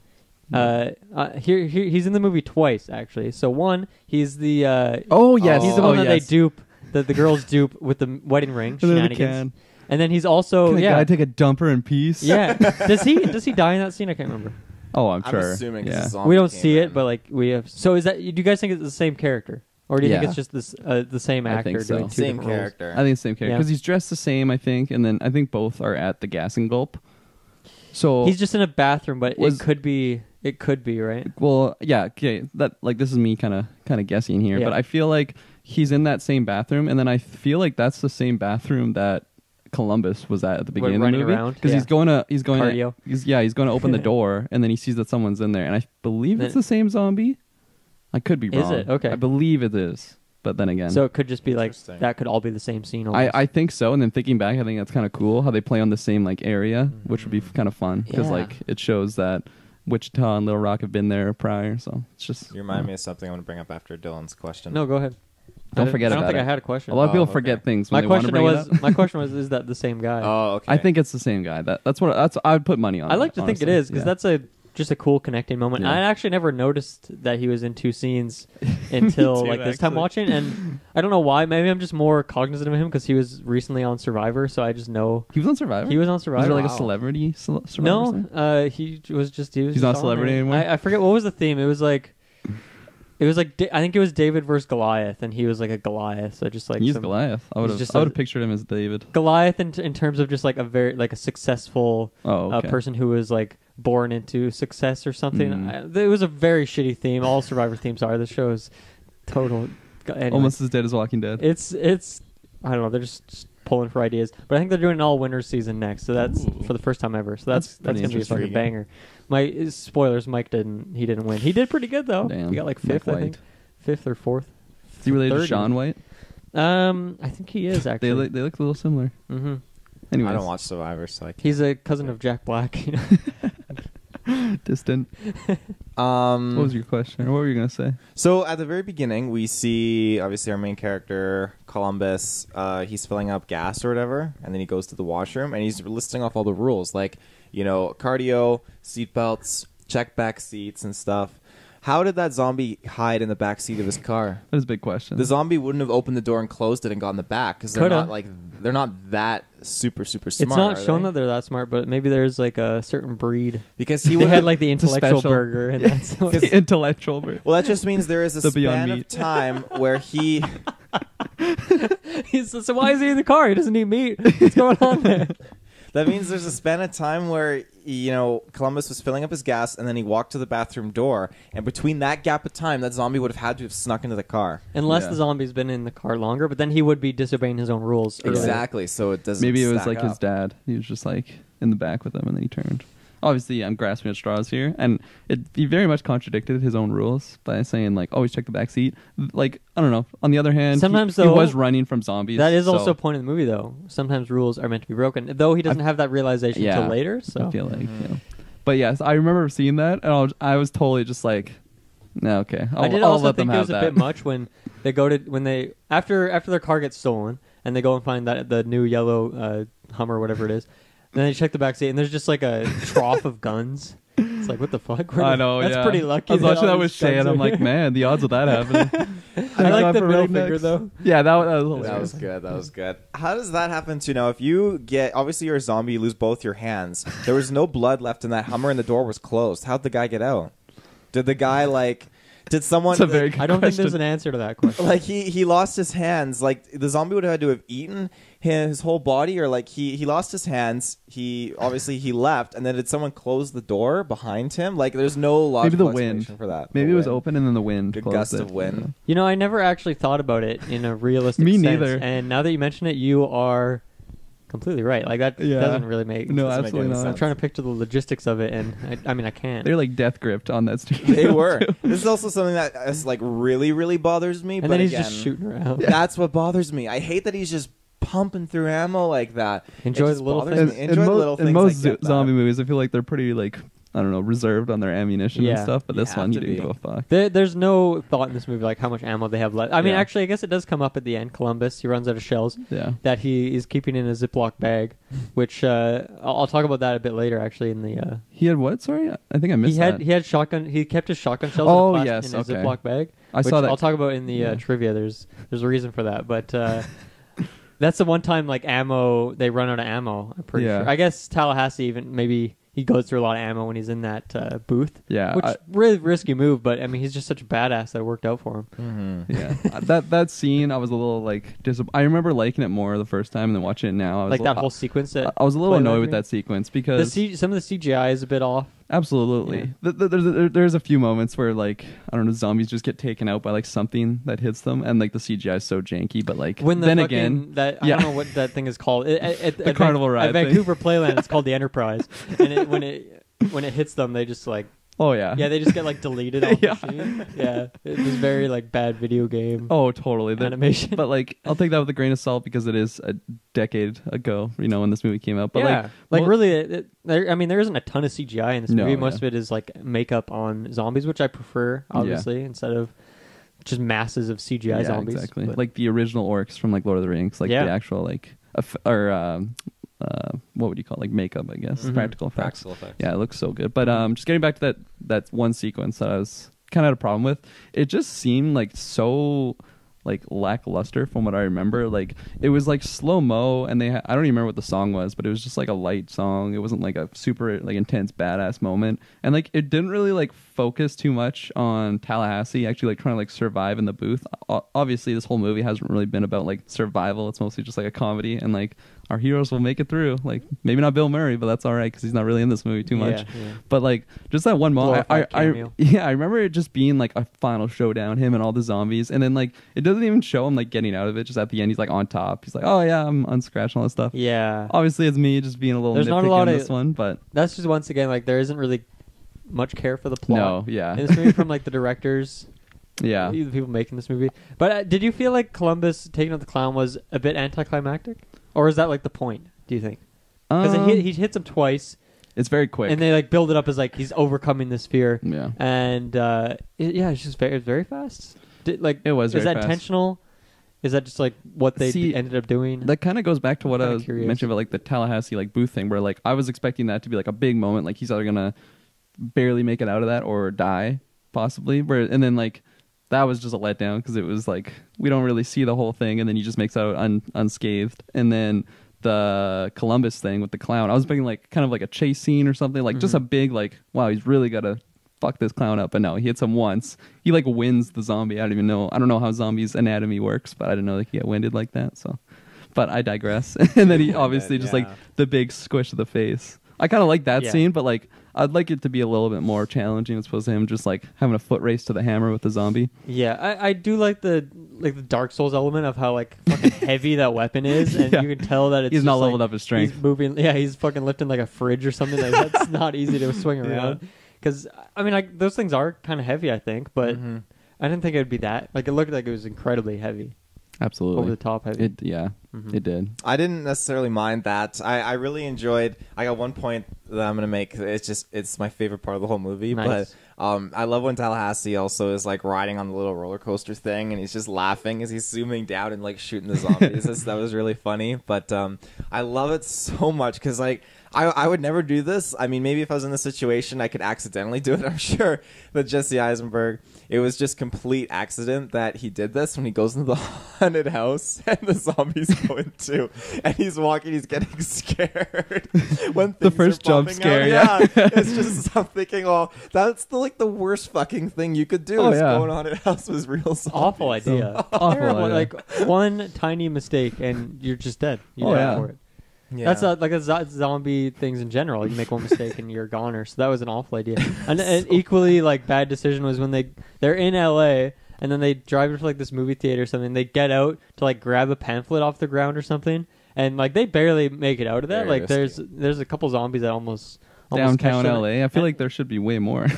He's in the movie twice, actually. So one, he's the oh yes, he's the one that they dupe the girl's dupe with the wedding ring And then the shenanigans. And then he's also Can a guy take a dumper in peace? Yeah. Does he die in that scene? I can't remember. Oh, I'm sure. assuming 'cause yeah. the zombie We don't came see in. it, but like we have. So is that? Do you guys think it's the same character, or do you think Yeah. it's just this the same I actor think so. doing two Same different roles? character. I think it's the same character Yeah. because he's dressed the same, I think, and then I think both are at the gas and gulp. So He's just in a bathroom, but Was- it could be right. well, yeah, okay. That like this is me kind of guessing here, Yeah. but I feel like he's in that same bathroom, and then I feel like that's the same bathroom that Columbus was at the beginning of the running movie around, because yeah. he's going to Cardio. he's going to open the door, and then he sees that someone's in there, and I believe it's Then- the same zombie. I could be Is wrong. it? Okay. I believe it is, but then again, So it could just be like Interesting. that. Could all be the same scene. Almost. I think so. And then thinking back, I think that's kind of cool how they play on the same like area, which would be kind of fun because Yeah. like it shows that Wichita and Little Rock have been there prior. So it's just You remind me of something I'm going to bring up after Dylan's question. No, go ahead. Don't forget I don't about think it. I had a question. A lot of people okay. forget things My when they want to question bring was, it up. my question was, is that the same guy? Oh, okay. I think it's the same guy. That's I would put money on. I it, like to think it honestly. is because Yeah. that's just a cool connecting moment. Yeah. I actually never noticed that he was in two scenes until too, like this time actually. watching, and I don't know why. Maybe I'm just more cognizant of him because he was recently on Survivor, so I just know He was on Survivor. he was on Was Survivor. there like a Wow. celebrity Survivor? No, thing? he was just he was. He's just not a on celebrity there. anymore? I forget what was the theme. It was like I think it was David versus Goliath, and he was like a Goliath. So just like He's some- Goliath. I would he's just have a- pictured him as David. Goliath in terms of just like a very like a successful Oh, okay. person who was like born into success or something. Mm. It was a very shitty theme. All Survivor themes are. This show is total. Anyway, Almost as dead as Walking Dead. It's I don't know. They're just pulling for ideas, but I think they're doing an all winners season next. So that's Ooh. for the first time ever. So that's pretty gonna be a fucking interesting. banger. My spoilers. Mike didn't win. He did pretty good though. Damn. He got like Mike fifth, I think, White. fifth or fourth. Is he related to third Shaun White? I think he is They actually. look a little similar. Mm-hmm. Anyways, I don't watch Survivor, so I can't. He's a cousin of Jack Black. You know? distant. What was your question? Or what were you gonna say? So at the very beginning, we see obviously our main character Columbus. He's filling up gas or whatever, and then he goes to the washroom and he's listing off all the rules, like cardio, seatbelts, check back seats, and stuff. How did that zombie hide in the back seat of his car? That is a big question. The zombie wouldn't have opened the door and closed it and got in the back because they're not that super smart. It's not are shown they? that they're that smart, but maybe there's like a certain breed. Because he They would had like the It's a intellectual special- burger, and that's what The intellectual. Well, that just means there is a The Beyond span of Meat. time where he. so why is he in the car? He doesn't eat meat. What's going on there? That means there's a span of time where Columbus was filling up his gas, and then he walked to the bathroom door, and between that gap of time, that zombie would have had to have snuck into the car. Unless Yeah. the zombie's been in the car longer, but then he would be disobeying his own rules. earlier. Exactly. So it doesn't. Maybe it was stack like his up. dad. He was just like in the back with him, and then he turned. Obviously, I'm grasping at straws here, and he very much contradicted his own rules by saying like, always check the back seat. Like, I don't know. On the other hand, Sometimes, he though, was running from zombies. That is so also a point in the movie, though. Sometimes rules are meant to be broken, though he doesn't have that realization yeah. until later. So I feel like, But yes, I remember seeing that, and I was totally just like, no, okay. I did I'll also let them think it have was a that. bit much when they go to after their car gets stolen and they go and find the new yellow Hummer, whatever it is. Then they check the back seat and there's just like a trough of guns. It's like, what the fuck? I know, That's yeah. pretty lucky. I was watching all that with these Shay, guns and I'm are like, here. man, the odds of that happening. I like the for middle rednecks. finger though. Yeah, that was That hilarious. was good. That was good. How does that happen too? Now, if you obviously you're a zombie, you lose both your hands. There was no blood left in that Hummer, and the door was closed. How'd the guy get out? Did the guy Did someone? It's a very good I don't think question. there's an answer to that question. Like he lost his hands. Like the zombie would have had to have eaten his whole body, or like he lost his hands. He left, and then did someone close the door behind him? Like there's no logical Maybe the wind. explanation for that. Maybe The it was wind. open and then the wind Good closed gust it. of wind. You know, I never actually thought about it in a realistic Me sense. neither. And now that you mention it, you are completely right. Like that Yeah. doesn't really make No, Doesn't make absolutely any not. I'm sense. trying to picture the logistics of it, and I mean, I can't. They're like death gripped on that studio. They were. too. This is also something that is like really, really bothers me. and but then he's again, just shooting around. That's what bothers me. I hate that he's just pumping through ammo like that. Enjoy It just the little bothers things. me. Enjoy the little things. in I most get that. zombie movies, I feel like they're pretty like, I don't know, reserved on their ammunition and Yeah. stuff. But this You one, have you to didn't be. give a fuck. There's no thought in this movie like how much ammo they have left. I mean, Yeah. actually, I guess it does come up at the end. Columbus, he runs out of shells Yeah. that he is keeping in a Ziploc bag, which I'll talk about that a bit later. Actually, in the He had what? Sorry, I think I missed that. he had shotgun. He kept his shotgun shells Oh, in, yes, in a okay. Ziploc bag. I saw that. I'll talk about in the trivia. There's a reason for that, but that's the one time like ammo they run out of ammo. I'm pretty sure. I guess Tallahassee even maybe. He goes through a lot of ammo when he's in that booth. Yeah, which really risky move, but I mean he's just such a badass that it worked out for him. Mm-hmm. Yeah, that scene I was a little like I remember liking it more the first time than watching it now. I was like that whole sequence. I was a little annoyed with that sequence because some of the CGI is a bit off. Absolutely. Yeah. There's a few moments where like I don't know, zombies just get taken out by like something that hits them, and like the CGI is so janky. But like when then again, I don't know what that thing is called. The carnival ride. At Vancouver Playland, it's called the Enterprise, and when it hits them, they just like. Oh yeah. Yeah, they just get like deleted off the scene. Yeah, it was very like bad video game. Oh, totally. Animation. But like, I'll take that with a grain of salt because it is a decade ago, when this movie came out. But really, there isn't a ton of CGI in this movie. Most of it is like makeup on zombies, which I prefer, obviously, instead of just masses of CGI zombies. Exactly. But like the original orcs from like Lord of the Rings, like the actual like what would you call it? Like makeup, I guess. Mm-hmm. Practical effects. Yeah, it looks so good. But just getting back to that one sequence that I was kind of had a problem with, it just seemed like so like lackluster from what I remember. Like it was like slow mo, and I don't even remember what the song was, but it was just like a light song. It wasn't like a super like intense badass moment, and like it didn't really like focus too much on Tallahassee actually like trying to like survive in the booth. Obviously, this whole movie hasn't really been about like survival. It's mostly just like a comedy, and like our heroes will make it through. Like maybe not Bill Murray, but that's all right because he's not really in this movie too much. Yeah. But like just that one moment, I remember it just being like a final showdown, him and all the zombies, and then like it doesn't even show him like getting out of it. Just at the end, he's like on top. He's like, oh yeah, I'm unscratched and all that stuff. Yeah. Obviously, it's me just being a little nitpicky on this one, but that's just once again like there isn't really much care for the plot. No, yeah. In this movie from like the directors. Yeah. The people making this movie. But did you feel like Columbus taking out the clown was a bit anticlimactic? Or is that like the point, do you think? Because he hits him twice. It's very quick. And they like build it up as like he's overcoming this fear. Yeah. And it's just very fast. It was very fast. Is that fast. intentional? Is that just like what they ended up doing? That kind of goes back to what I was mentioning about like the Tallahassee like booth thing, where like I was expecting that to be like a big moment, like he's either gonna barely make it out of that or die possibly. And then like that was just a letdown because it was like we don't really see the whole thing, and then he just makes out unscathed. And then the Columbus thing with the clown, I was thinking like kind of like a chase scene or something, like just a big like wow, he's really gotta fuck this clown up. But no, he hits him once. He like wins the zombie. I don't know how zombies' anatomy works, but I didn't know that he get winded like that. So, but I digress. And then he obviously just like the big squish of the face. I kind of like that scene, but like I'd like it to be a little bit more challenging as opposed to him just like having a foot race to the hammer with the zombie. Yeah, I do like the Dark Souls element of how like fucking heavy that weapon is, and you can tell that he's not leveled up his strength. He's moving. Yeah, he's fucking lifting like a fridge or something. Like that's not easy to swing around. Because I mean, those things are kind of heavy, I think, but I didn't think it would be that. Like it looked like it was incredibly heavy. Absolutely. Over the top heavy. It did. I didn't necessarily mind that. I really enjoyed. I got one point that I'm gonna make. It's my favorite part of the whole movie. Nice. But I love when Tallahassee also is like riding on the little roller coaster thing, and he's just laughing as he's zooming down and like shooting the zombies. That was really funny. But I love it so much because like I would never do this. I mean, maybe if I was in this situation, I could accidentally do it. I'm sure that Jesse Eisenberg, it was just complete accident that he did this when he goes into the haunted house and the zombies go into, and he's walking, he's getting scared. When the first jump scare, it's just I'm thinking, oh, that's the worst fucking thing you could do. Go in a haunted house with real zombies. Awful idea. Awful idea. Like one tiny mistake and you're just dead. You're dead for it. Yeah. That's zombie things in general. You make one mistake and you're a goner. So that was an awful idea. And an equally like bad decision was when they're in LA and then they drive to like this movie theater or something. They get out to like grab a pamphlet off the ground or something, and like they barely make it out of that. Very like risky. there's a couple zombies that almost downtown LA. I feel like there should be way more.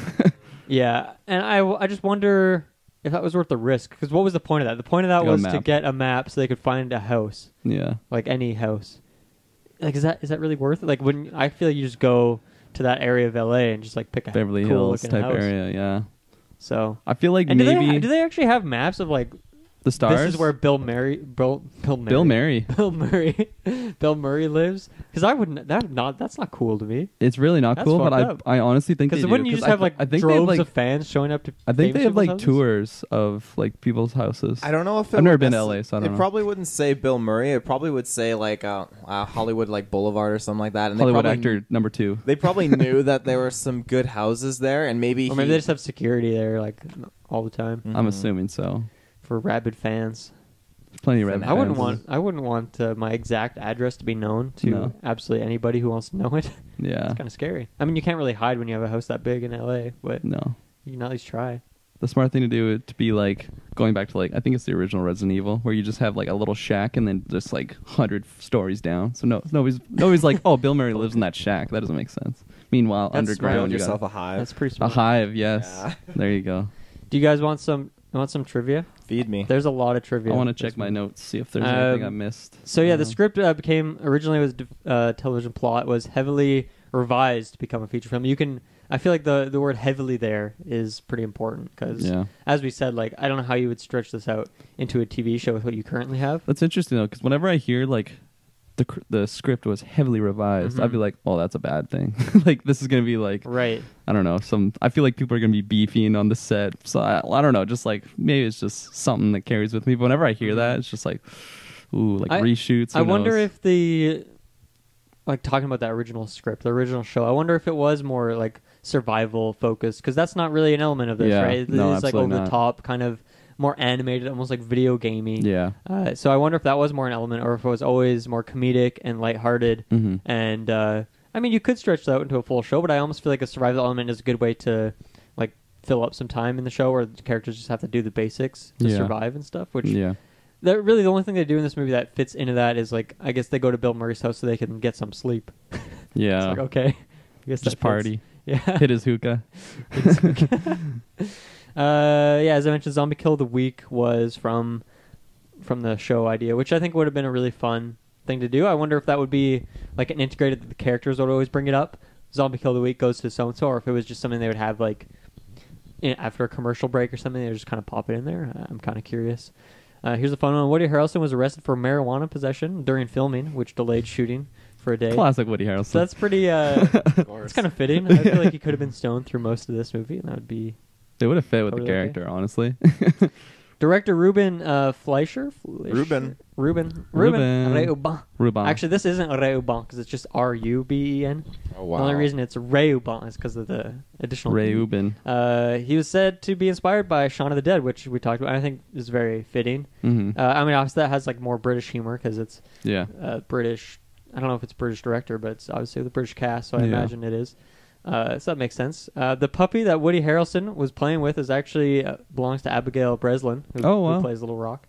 Yeah, and I just wonder if that was worth the risk, because what was the point of that? The point of that was to get a map so they could find a house. Yeah, like any house. Like, is that really worth it? Like, when I feel like you just go to that area of LA and just like pick a Beverly cool Hills type house. area, yeah. So I feel like and maybe do they actually have maps of like The stars. This is where Bill Murray lives. Because I wouldn't. That's not cool to me. It's really not cool, but I honestly think they do. Wouldn't you just have droves of fans showing up to? I think they have tours of people's houses. I don't know if I've never been to LA, so I don't know. It probably wouldn't say Bill Murray. It probably would say Hollywood Boulevard or something like that. And Hollywood actor number 2. They probably knew that there were some good houses there, and maybe they just have security there all the time. Mm-hmm. I'm assuming so. For rabid fans. Plenty of rabid fans. I wouldn't want my exact address to be known to absolutely anybody who wants to know it. Yeah. It's kind of scary. I mean, you can't really hide when you have a house that big in LA, but no, you can at least try. The smart thing to do would to be going back to I think it's the original Resident Evil, where you just have a little shack and then just 100 stories down. So nobody's like, oh, Bill Murray lives in that shack. That doesn't make sense. Meanwhile, underground, you yourself a hive. That's pretty smart. A hive, yes. Yeah. There you go. Do you guys want some trivia? Feed me. There's a lot of trivia. I want to check my notes, see if there's anything I missed. So the script originally was television plot, was heavily revised to become a feature film. I feel like the word heavily there is pretty important because, as we said, I don't know how you would stretch this out into a TV show with what you currently have. That's interesting though, because whenever I hear the script was heavily revised, I'd be like, oh, that's a bad thing. This is gonna be right. I don't know. I feel like people are gonna be beefing on the set. So I don't know. Just maybe it's just something that carries with me. But whenever I hear that, it's just reshoots. I wonder if talking about that original script, the original show. I wonder if it was more survival focused, because that's not really an element of this, right? No, it's over the top, kind of more animated, almost video gamey. Yeah. So I wonder if that was more an element, or if it was always more comedic and lighthearted. Mm-hmm. And I mean, you could stretch that out into a full show, but I almost feel like a survival element is a good way to fill up some time in the show, where the characters just have to do the basics to survive and stuff. Which really the only thing they do in this movie that fits into that is I guess they go to Bill Murray's house so they can get some sleep. Yeah. It's okay. I guess just party. Yeah. Hit his hookah. As I mentioned, Zombie Kill of the Week was from the show idea, which I think would have been a really fun thing to do. I wonder if that would be an integrated, the characters would always bring it up. Zombie Kill of the Week goes to so-and-so, or if it was just something they would have after a commercial break or something, they would just kind of pop it in there. I'm kind of curious. Here's a fun one. Woody Harrelson was arrested for marijuana possession during filming, which delayed shooting for a day. Classic Woody Harrelson. So that's pretty, it's kind of fitting. I feel like he could have been stoned through most of this movie, and that would be... They would have fit with the character, honestly. Director Ruben Fleischer? Ruben. Reuben. Actually, this isn't Reuben because it's just R-U-B-E-N. Oh, wow. The only reason it's Reuben is because of the additional Reuben. He was said to be inspired by Shaun of the Dead, which we talked about. I think is very fitting. Mm-hmm. I mean, obviously that has more British humor because it's British. I don't know if it's British director, but it's obviously the British cast, so I imagine it is. So that makes sense. The puppy that Woody Harrelson was playing with is actually belongs to Abigail Breslin, who plays Little Rock.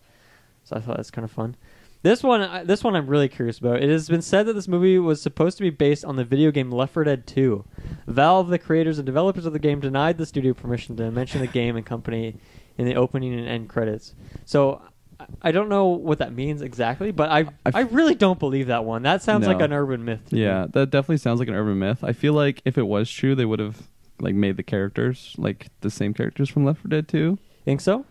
So I thought that's kind of fun. This one I'm really curious about. It has been said that this movie was supposed to be based on the video game Left 4 Dead 2. Valve, the creators and developers of the game, denied the studio permission to mention the game and company in the opening and end credits. So I don't know what that means exactly, but I really don't believe that one. That sounds like an urban myth to me. That definitely sounds like an urban myth. I feel like if it was true, they would have made the characters the same characters from Left 4 Dead 2. Think so?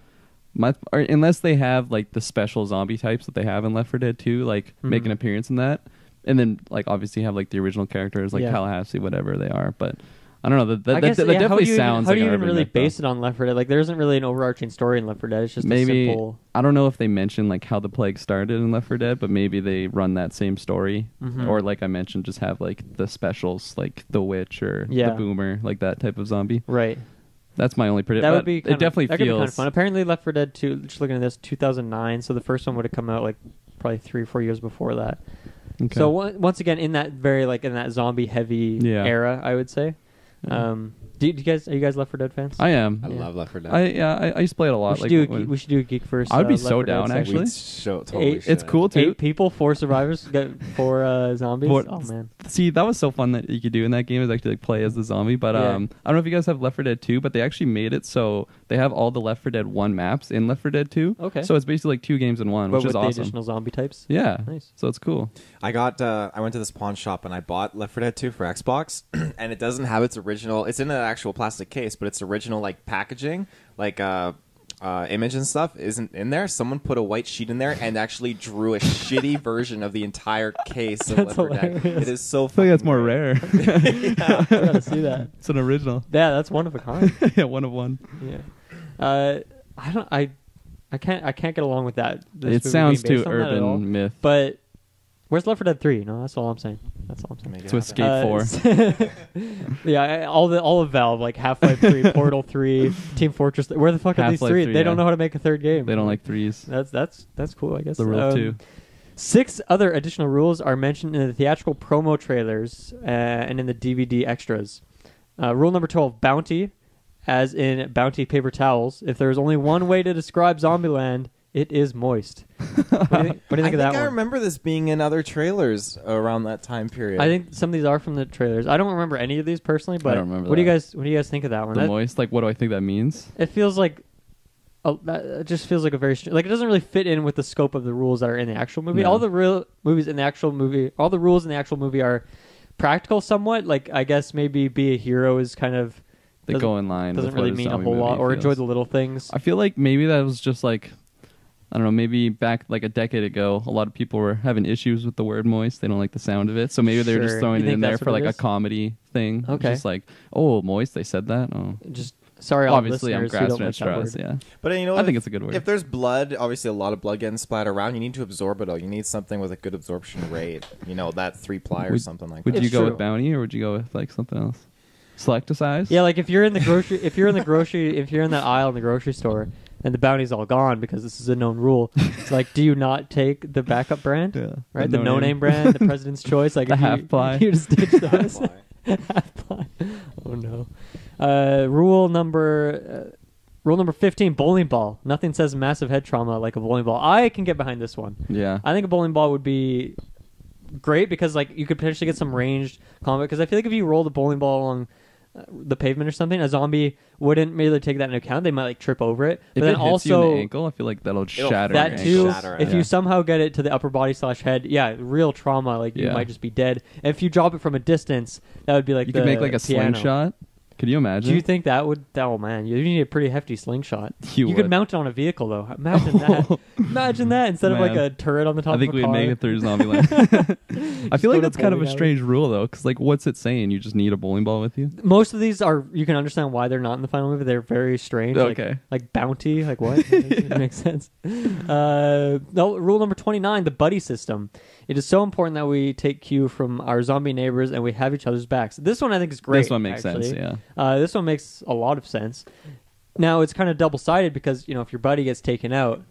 Unless they have the special zombie types that they have in Left 4 Dead 2, make an appearance in that, and then obviously have the original characters Tallahassee, whatever they are, but. I don't know. That definitely sounds like an urban myth. How do you even really base it on Left 4 Dead? There isn't really an overarching story in Left 4 Dead. It's just maybe, a simple... I don't know if they mention how the plague started in Left 4 Dead, but maybe they run that same story. Mm-hmm. Or I mentioned, just have the specials, the witch or the boomer, that type of zombie. Right. That's my only prediction. That would be it definitely feels... That could be kind of fun. Apparently Left 4 Dead 2, just looking at this, 2009, so the first one would have come out probably 3 or 4 years before that. Okay. So once again, in that very in that zombie heavy era, I would say. Are you guys Left 4 Dead fans? I am. I love Left 4 Dead. I used to play it a lot. We should do a Geek first. I would be so down, actually. It's cool too. 8 people, 4 survivors, 4 zombies. Oh man! See, that was so fun that you could do in that game is actually play as the zombie. But I don't know if you guys have Left 4 Dead 2, but they actually made it so they have all the Left 4 Dead 1 maps in Left 4 Dead 2. Okay. So it's basically 2 games in 1, which is awesome. With the additional zombie types. Yeah. Nice. So it's cool. I went to this pawn shop and I bought Left 4 Dead 2 for Xbox, and it doesn't have its original. It's in an actual plastic case, but it's original packaging, image and stuff isn't in there. Someone put a white sheet in there and actually drew a shitty version of the entire case of Left 4 Dead. It is so. I feel like that's more rare. I gotta see that. It's an original. Yeah, that's one of a kind. Yeah, one of one. Yeah. I can't get along with that. It sounds too urban myth. But where's Left 4 Dead 3? No, that's all I'm saying. That's all I'm saying. To Escape 4. Yeah, all of Valve, like Half-Life 3, Portal 3, Team Fortress. Where the fuck are these three? They don't know how to make a third game. They don't like threes. That's cool, I guess. The rule 2. 6 other additional rules are mentioned in the theatrical promo trailers and in the DVD extras. Rule number 12, bounty, as in bounty paper towels. If there is only one way to describe Zombieland, it is moist. What do you think of that one? I remember this being in other trailers around that time period. I think some of these are from the trailers. I don't remember any of these personally, but I don't remember what do you guys think of that one? Moist? Like, what do I think that means? It feels like it just feels like a very like it doesn't really fit in with the scope of the rules that are in the actual movie. No. All the real movies in the actual movie, all the rules in the actual movie are practical somewhat. Like I guess maybe be a hero is kind of they go in line. Doesn't really mean a whole lot, or enjoy the little things. I feel like maybe that was just like, I don't know, maybe back like a decade ago, a lot of people were having issues with the word moist. They don't like the sound of it. So maybe they're just throwing it in there for like a comedy thing. Okay. Just like, oh, moist, they said that? Oh. Just, sorry, obviously I'm grasping at straws, yeah. But you know, I think it's a good word. If there's blood, obviously a lot of blood getting splattered around, you need to absorb it all. You need something with a good absorption rate. You know, that 3-ply or something like that. Would you go with bounty or would you go with like something else? Select a size? Yeah, like if you're in the grocery, if you're in that aisle in the grocery store and the bounty's all gone because this is a known rule, it's like, do you not take the backup brand? Yeah. Right? The no-name brand, the President's Choice. Like the half-ply. You just ditch those. Half-ply. Oh, no. Rule number 15, bowling ball. Nothing says massive head trauma like a bowling ball. I can get behind this one. Yeah. I think a bowling ball would be great because like you could potentially get some ranged combat, because I feel like if you roll the bowling ball along the pavement or something, a zombie wouldn't really take that into account. They might like trip over it. But if then it hits also you in the ankle, I feel like that'll shatter that too. If you you somehow get it to the upper body / head, real trauma. Like you might just be dead. And if you drop it from a distance, that would be like you could make like a slingshot. Could you imagine? Do you think that would? Oh man, you need a pretty hefty slingshot. You could mount it on a vehicle though. Imagine that. Imagine that instead of like a turret on the top. I think of a car. we'd make it through Zombieland. I feel like that's kind of a strange rule though, because like, what's it saying? You just need a bowling ball with you. Most of these are. You can understand why they're not in the final movie. They're very strange. Okay. Like bounty. Like what? It makes sense. No, rule number 29: the buddy system. It is so important that we take cue from our zombie neighbors and we have each other's backs. This one I think is great. This one makes sense, yeah. This one makes a lot of sense. Now, it's kind of double-sided because, you know, if your buddy gets taken out,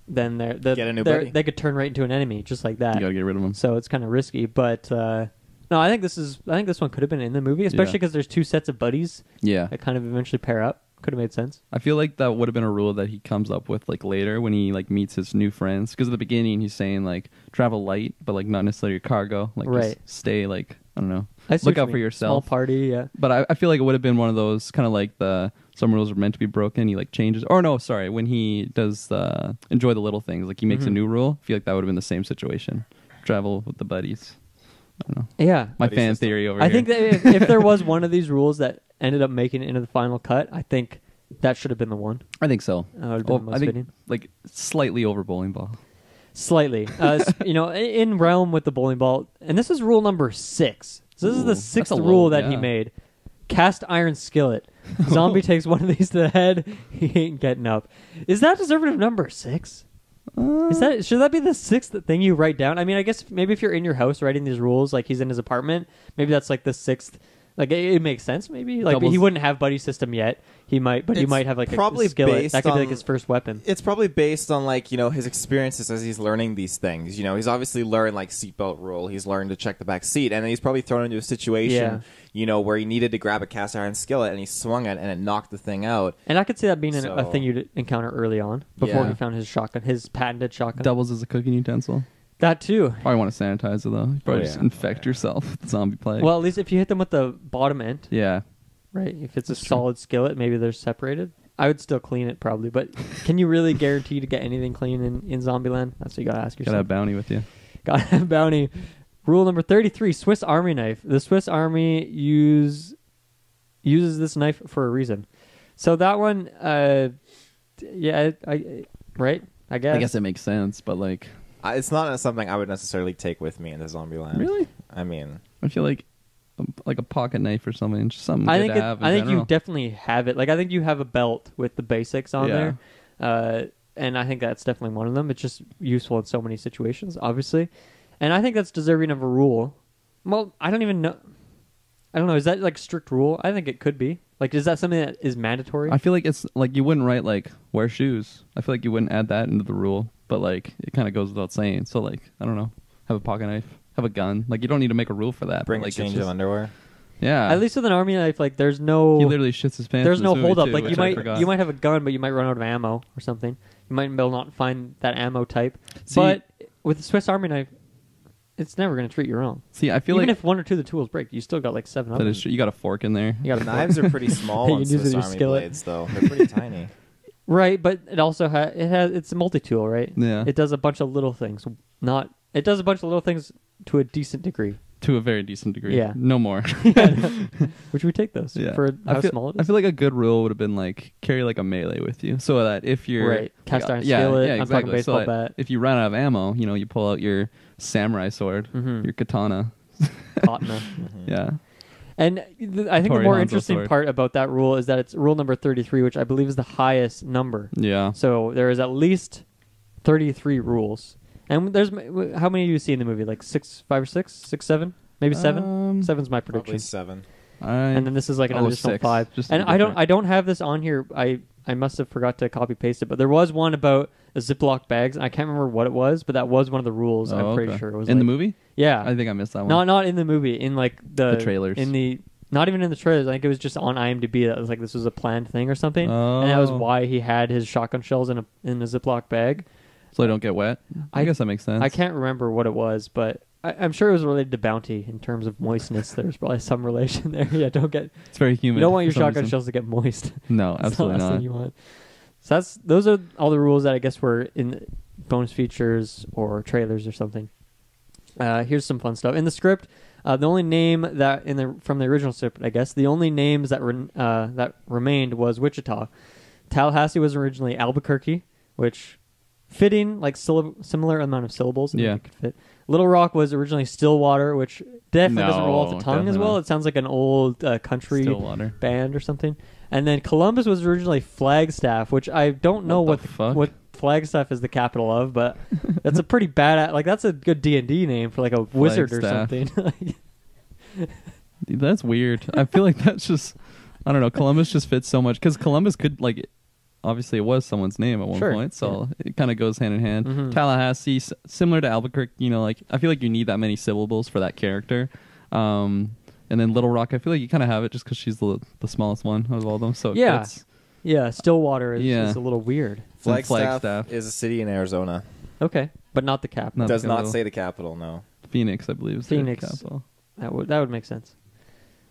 then get a new buddy. They could turn right into an enemy just like that. You gotta get rid of them. So it's kind of risky. But, no, I think this one could have been in the movie, especially because there's 2 sets of buddies that kind of eventually pair up. Could have made sense. I feel like that would have been a rule that he comes up with like later when he like meets his new friends, because at the beginning he's saying like travel light but like not necessarily your cargo, like just stay like, I don't know, look out for yourself. Small party, yeah. But I feel like it would have been one of those kind of like some rules are meant to be broken, he like changes, or no, sorry, when he does enjoy the little things, like he makes a new rule. I feel like that would have been the same situation. Travel with the buddies. I don't know. Yeah. My fan theory over here. I here. think that if there was one of these rules that ended up making it into the final cut, I think that should have been the one. I think so. I think like slightly over bowling ball. Slightly. You know, in realm with the bowling ball, and this is rule number 6. So this is the 6th rule that he made. Cast iron skillet. Zombie takes one of these to the head, he ain't getting up. Is that deservative number 6? Should that be the 6th thing you write down? I mean, I guess maybe if you're in your house writing these rules, like he's in his apartment, maybe that's like the 6th. Like it makes sense, maybe. Like he wouldn't have buddy system yet. He might, but he might have like a skillet. That could be like his first weapon. It's probably based on like, you know, his experiences as he's learning these things. You know, he's obviously learned like seatbelt rule. He's learned to check the back seat, and then he's probably thrown into a situation, you know, where he needed to grab a cast iron skillet, and he swung it, and it knocked the thing out. And I could see that being a thing you'd encounter early on before he found his shotgun, his patented shotgun. Doubles as a cooking utensil. That too. Probably want to sanitize it though. You probably just infect yourself with zombie plague. Well, at least if you hit them with the bottom end. Yeah. Right. If it's a solid skillet, maybe they're separated. I would still clean it probably, but can you really guarantee to get anything clean in Zombieland? That's what you gotta ask yourself. Gotta have bounty with you. Gotta have bounty. Rule number 33: Swiss Army knife. The Swiss Army uses this knife for a reason. So that one, Yeah, right. I guess it makes sense, but like, It's not something I would necessarily take with me into Zombieland. Really? I mean, I feel like a pocket knife or something, just something I good think to have. I think you definitely have it. Like I think you have a belt with the basics on there, and I think that's definitely one of them. It's just useful in so many situations, obviously, and I think that's deserving of a rule. Well, I don't even know. I don't know. Is that like strict rule? I think it could be. Like, is that something that is mandatory? I feel like it's like you wouldn't write like wear shoes. I feel like you wouldn't add that into the rule, but like it kind of goes without saying. So like I don't know, have a pocket knife, have a gun. Like you don't need to make a rule for that. Bring but, like, a change of underwear. Yeah. At least with an army knife, like there's no. He literally shits his pants. There's in no this movie hold up. too, Like which you might have a gun, but you might run out of ammo or something. You might be able not find that ammo type. See, but with the Swiss Army knife, it's never going to treat you wrong. See, I feel even like if one or two of the tools break, you still got like 7 of that them. is true. You got a fork in there. You got Knives are pretty small You on can use it Swiss with your Army skillet. blades, though. They're pretty tiny. Right, but it also it's a multi-tool, right? Yeah. It does a bunch of little things. It does a bunch of little things to a decent degree. To a very decent degree. Yeah. No more. Which we take those for how small it is. I feel like a good rule would have been like carry like a melee with you, so that if you're right, cast iron skillet, I'm talking baseball so bat. if you run out of ammo, you pull out your samurai sword, your katana. Katana. Yeah. And I think the Tori more Hanzo interesting sword. part about that rule is that it's rule number 33, which I believe is the highest number. Yeah. So there is at least 33 rules. And there's how many do you see in the movie? Like 5 or 6, 7, maybe 7. 7's my prediction. Probably 7. And then this is like an additional 6, 5. just And I don't have this on here. I must have forgot to copy paste it, but there was one about a Ziploc bags. I can't remember what it was, but that was one of the rules. I'm pretty sure it was in the movie. Yeah, I think I missed that one. Not in the movie. In like the trailers. Not even in the trailers. I think it was just on IMDb that was like this was a planned thing or something, and that was why he had his shotgun shells in a Ziploc bag, so they don't get wet. I guess that makes sense. I can't remember what it was, but I'm sure it was related to bounty in terms of moistness. There's probably some relation there. Yeah, It's very humid. You don't want your for some shotgun reason. shells to get moist. No, That's the absolutely last not. thing you want. So those are all the rules that I guess were in bonus features or trailers or something. Here's some fun stuff in the script. The only name that from the original script, I guess, the only names that that remained was Wichita. Tallahassee was originally Albuquerque, which fitting like similar amount of syllables. Yeah, could fit. Little Rock was originally Stillwater, which definitely doesn't roll off the tongue as well. It sounds like an old country Stillwater band or something. And then Columbus was originally Flagstaff, which I don't know what Flagstaff is the capital of, but that's a pretty bad. Like that's a good D&D name for like a wizard or something. Dude, that's weird. I feel like that's just I don't know. Columbus just fits so much because Columbus could like obviously it was someone's name at one point, so it kind of goes hand in hand. Mm-hmm. Tallahassee, similar to Albuquerque, like I feel like you need that many syllables for that character. And then Little Rock, I feel like you kind of have it just because she's the smallest one of all of them. So yeah, Stillwater is a little weird. Flagstaff is a city in Arizona. Okay, but not the capital. Does not say the capital. No. Phoenix, I believe, is the capital. That would make sense.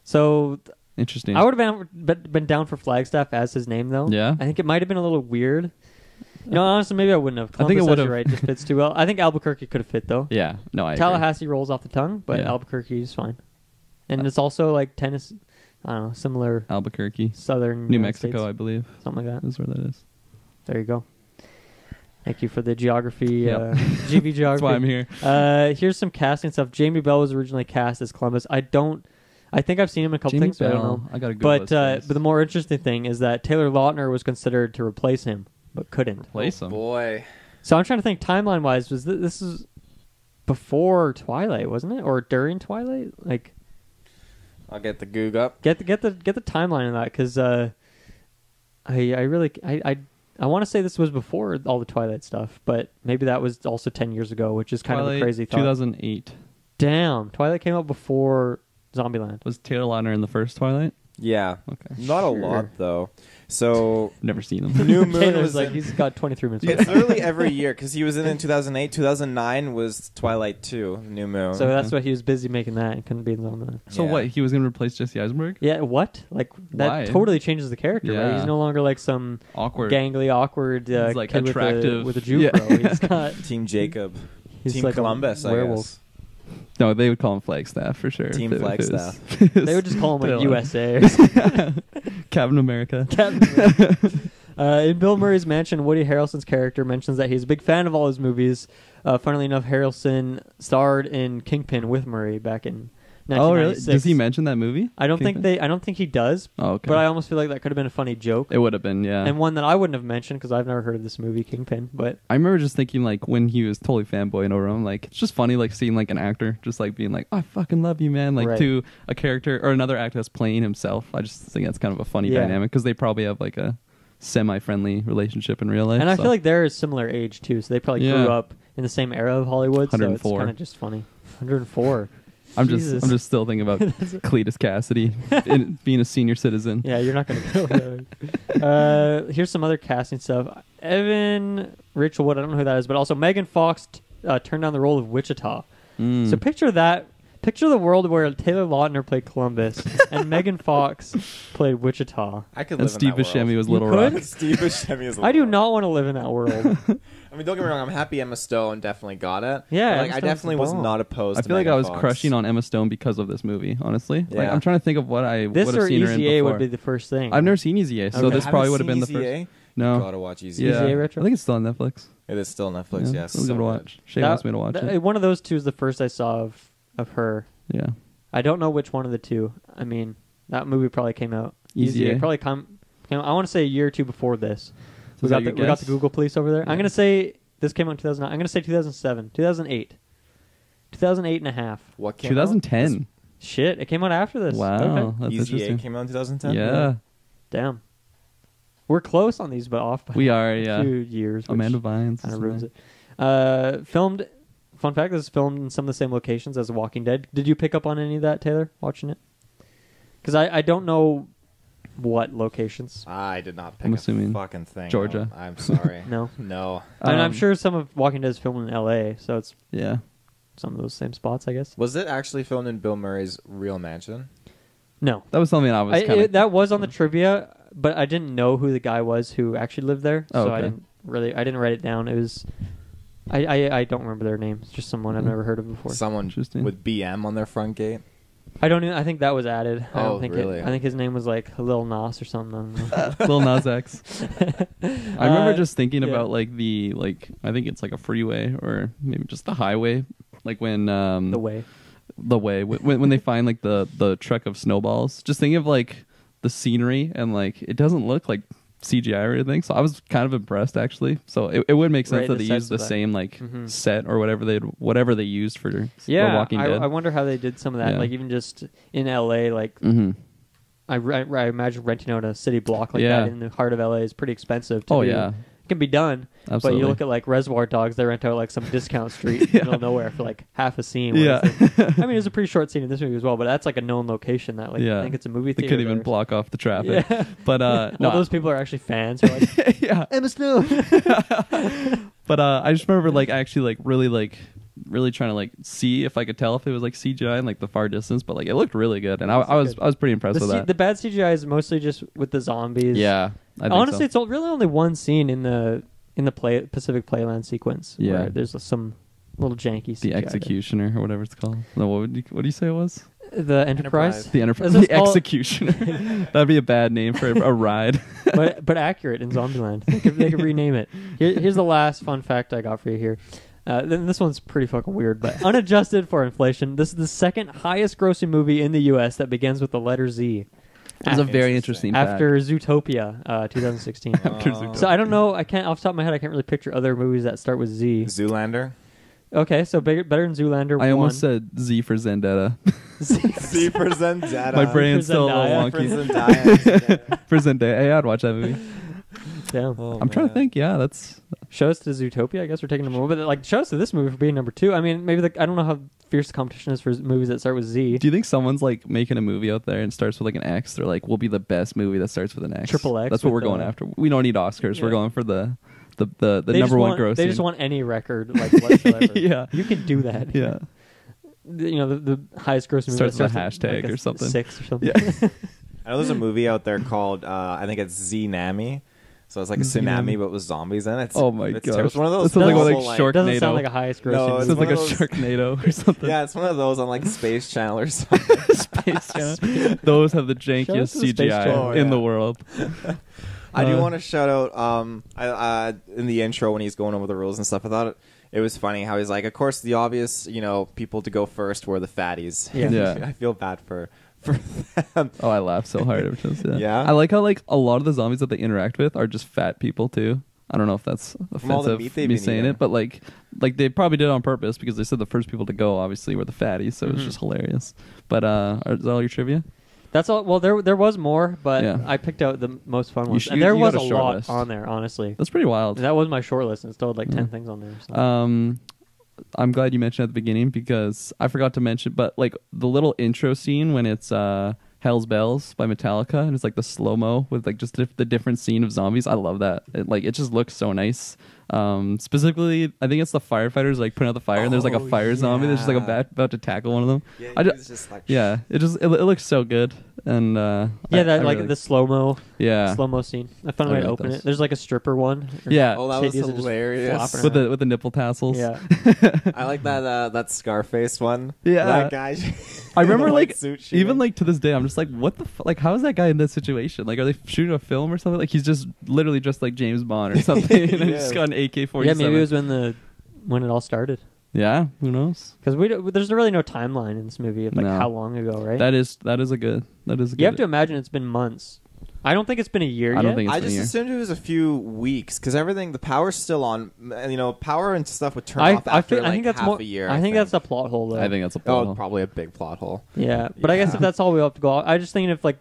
So interesting. I would have been down for Flagstaff as his name though. Yeah, I think it might have been a little weird. Honestly, maybe I wouldn't have. Columbus, I think it would have. Right, just fits too well. I think Albuquerque could have fit though. Yeah, no, Tallahassee rolls off the tongue, but Albuquerque is fine. And it's also like Tennessee, I don't know, similar. Albuquerque, southern New United Mexico, States. I believe. Something like that. Is where that is. There you go. Thank you for the geography, GB geography. That's why I'm here. Here's some casting stuff. Jamie Bell was originally cast as Columbus. I think I've seen him in a couple things, but I don't know. I got a good but the more interesting thing is that Taylor Lautner was considered to replace him, but couldn't. Replace him? Boy. So I'm trying to think timeline-wise. Was this is before Twilight, wasn't it, or during Twilight? Like, I'll get the goog up. Get the timeline of that because I want to say this was before all the Twilight stuff, but maybe that was also 10 years ago, which is kind of a crazy thought. 2008. Damn, Twilight came out before Zombieland. Was Taylor Lautner in the first Twilight? Yeah. Okay. Not a lot though. So never seen him. New Moon was like he's got 23 minutes. It's literally every year because he was in 2008. 2009 was Twilight 2, New Moon. So that's why he was busy making that and couldn't be in Zombieland. So what? He was going to replace Jesse Eisenberg? Yeah. What? Like that totally changes the character. Right? He's no longer like some gangly, awkward, he's like kid attractive with a Jew bro. He's got Team Jacob. He's Team like Columbus. A werewolf. I guess. No, they would call him Flagstaff for sure. Team Flagstaff. They would just call him like USA or Captain America. In Bill Murray's mansion, Woody Harrelson's character mentions that he's a big fan of all his movies. Funnily enough, Harrelson starred in Kingpin with Murray back in 1996. Oh, really? Does he mention that movie? I don't think he does. Oh, okay. But I almost feel like that could have been a funny joke. It would have been, yeah. And one that I wouldn't have mentioned because I've never heard of this movie, Kingpin. But I remember just thinking, like, when he was totally fanboying over him, like, it's just funny, like, seeing, like, an actor just, like, being like, oh, I fucking love you, man. Like, to a character or another actor that's playing himself. I just think that's kind of a funny dynamic because they probably have, like, a semi-friendly relationship in real life. And I feel like they're a similar age, too. So they probably grew up in the same era of Hollywood. 104. So it's kind of just funny. 104. I'm just still thinking about Cletus Cassidy being a senior citizen. Yeah, you're not going to go there. Here's some other casting stuff. Rachel Wood, I don't know who that is, but also Megan Fox turned down the role of Wichita. So picture that. Picture the world where Taylor Lautner played Columbus and Megan Fox played Wichita. I could live and Steve in that Buscemi world. was Little Rock. Steve Buscemi is Little I do Rock. not want to live in that world. I mean, don't get me wrong. I'm happy Emma Stone definitely got it. Yeah, but, like I definitely was not opposed. I feel to like Megan I was Fox. crushing on Emma Stone because of this movie. Honestly, Yeah. like I'm trying to think of what I would This have or seen her in EZA before. would be the first thing. I've never seen Easy A, so Okay. this probably would have been the Haven't seen first. EZA? No, Gotta watch Easy. yeah, EZA Retro? I think it's still on Netflix. It is still Netflix. Yes, we'll give it a so watch. good. Shay wants me to watch it. One of those two is the first I saw of her. Yeah, I don't know which one of the two. I mean, that movie probably came out. Easy A. Probably came out, I want to say a year or two before this. So We got the Google police over there. I'm going to say this came out in 2009. I'm going to say 2007. 2008. 2008 and a half. What came 2010. Shit, it came out after this. Wow, Okay. that's Easy A interesting. came out in 2010. Yeah, Damn. We're close on these, but off by we are. a Yeah, few years. Amanda Bynes Kind is of ruins nice. it. Filmed. Fun fact: this is filmed in some of the same locations as The Walking Dead. Did you pick up on any of that, Taylor, watching it? Because I don't know what locations. I did not pick I'm assuming a fucking thing. Georgia. I'm sorry. No. No. And I'm sure some of Walking Dead is filmed in L.A., so it's Yeah, some of those same spots, I guess. Was it actually filmed in Bill Murray's real mansion? No. that was something I was kind of. That was on the trivia, but I didn't know who the guy was who actually lived there, Oh, so okay. I didn't write it down. It was I don't remember their name. It's just someone I've never heard of before. Someone Interesting. with BM on their front gate. I think that was added. I Oh, don't think really? I think his name was like Lil Nas or something. I don't know. Lil Nas X. I remember just thinking yeah. about like I think it's like a freeway or maybe just a highway, like when The way. when they find like the truck of snowballs. Just thinking of like the scenery and like it doesn't look like CGI or anything. So I was kind of impressed actually. So it would make sense Right, that the they sets used of the that. same like Mhm. set or whatever they used for The Walking Dead. I wonder how they did some of that. Yeah. Like even just in LA, like Mm-hmm. I imagine renting out a city block like Yeah. that in the heart of LA is pretty expensive. To Oh do. yeah, It can be done. absolutely. But you look at like Reservoir Dogs, they rent out like some discount street in the middle of nowhere for like half a scene. Yeah. I mean, it's a pretty short scene in this movie as well, but that's like a known location that like Yeah. I think it's a movie They theater. couldn't even there. block off the traffic. Yeah. But All no, those people are actually fans. Who are like, yeah. Emma Stone. But I just remember like actually like really trying to like see if I could tell if it was like CGI in like the far distance, but like it looked really good, and I was pretty impressed with that. The bad CGI is mostly just with the zombies. Yeah, I think Honestly, so. it's really only one scene in the Pacific Playland sequence. Yeah. where there's some little janky CGI. The there. Executioner or whatever it's called. No, what do you say it was? The Enterprise. The Enterprise. Is this The called- Executioner. That'd be a bad name for a ride. but accurate in Zombieland. They could rename it. Here's the last fun fact I got for you here. Then this one's pretty fucking weird, but unadjusted for inflation, this is the second highest grossing movie in the U.S. that begins with the letter Z. It's a very interesting fact. After Zootopia, 2016. So I don't know. I can't off the top of my head. I can't really picture other movies that start with Z. Zoolander. Okay, so better than Zoolander. I almost one. said Z for Zendetta. Z for Zendaya. My brain's still a little Zendaya. For wonky. Zendaya. For Zendaya, hey, I'd watch that movie. Damn. Oh, I'm trying to man. think. Yeah, that's Shows to Zootopia. I guess we're taking number one, but like shows to this movie for being number two. I mean, maybe I don't know how fierce the competition is for movies that start with Z. Do you think someone's like making a movie out there and starts with like an X? They're like, we'll be the best movie that starts with an X. Triple X That's what we're with going the- after. We don't need Oscars. Yeah. We're going for the They number one want, grossing. They just want any record like whatsoever. Yeah. You can do that. Yeah. The highest grossing movie Starts that with a hashtag like or something. 6 or something. Yeah. I know there's a movie out there called I think it's Z-Nami. So it's like a tsunami but with zombies in it. It's, Oh my it's gosh. terrible. It's one of those. This sounds like horrible, like Sharknado. Doesn't sound like a highest grossing No, movie. This is like a one of those- Sharknado or something. Yeah, it's one of those on like Space Channel or something. Space Channel. Those have the Shout out jankiest to the Space CGI Channel. in the world. I do want to shout out in the intro when he's going over the rules and stuff. I thought it was funny how he's like, of course, the obvious, people to go first were the fatties. Yeah. I feel bad for them. Oh, I laughed so hard ever since. Yeah. I like how like a lot of the zombies that they interact with are just fat people too. I don't know if that's offensive me saying it, but like they probably did it on purpose because they said the first people to go obviously were the fatties, so it was just hilarious. But is that all your trivia? That's all. Well, there was more, but I picked out the most fun ones. And there was a lot list on there, honestly. That's pretty wild. That was my short list, and it still had like 10 things on there. So. I'm glad you mentioned at the beginning because I forgot to mention, but like the little intro scene when it's Hell's Bells by Metallica and it's like the slow-mo with like just the different scene of zombies. I love that. It just looks so nice. Specifically, I think it's the firefighters like putting out the fire and there's like a fire zombie that's just like about to tackle one of them. It looks so good. And the slow-mo scene. I found a way to open it. There's like a stripper one. That was hilarious. With the nipple tassels. Yeah. I like that Scarface one. Yeah. That guy. I remember like even like to this day I'm just like, what the like how is that guy in this situation? Like, are they shooting a film or something? Like he's just literally just like James Bond or something and just got an AK-47. Yeah, maybe it was when it all started. Yeah, who knows? Because there's really no timeline in this movie of like how long ago, right? That is a good. You have to imagine it's been months. I don't think it's been a year yet. I just assumed it was a few weeks because the power's still on. Power and stuff would turn off after I think that's half a year. I think that's a plot hole, though. I think that's a plot hole. Probably a big plot hole. Yeah, but I guess if that's all we have to go, I just thinking if like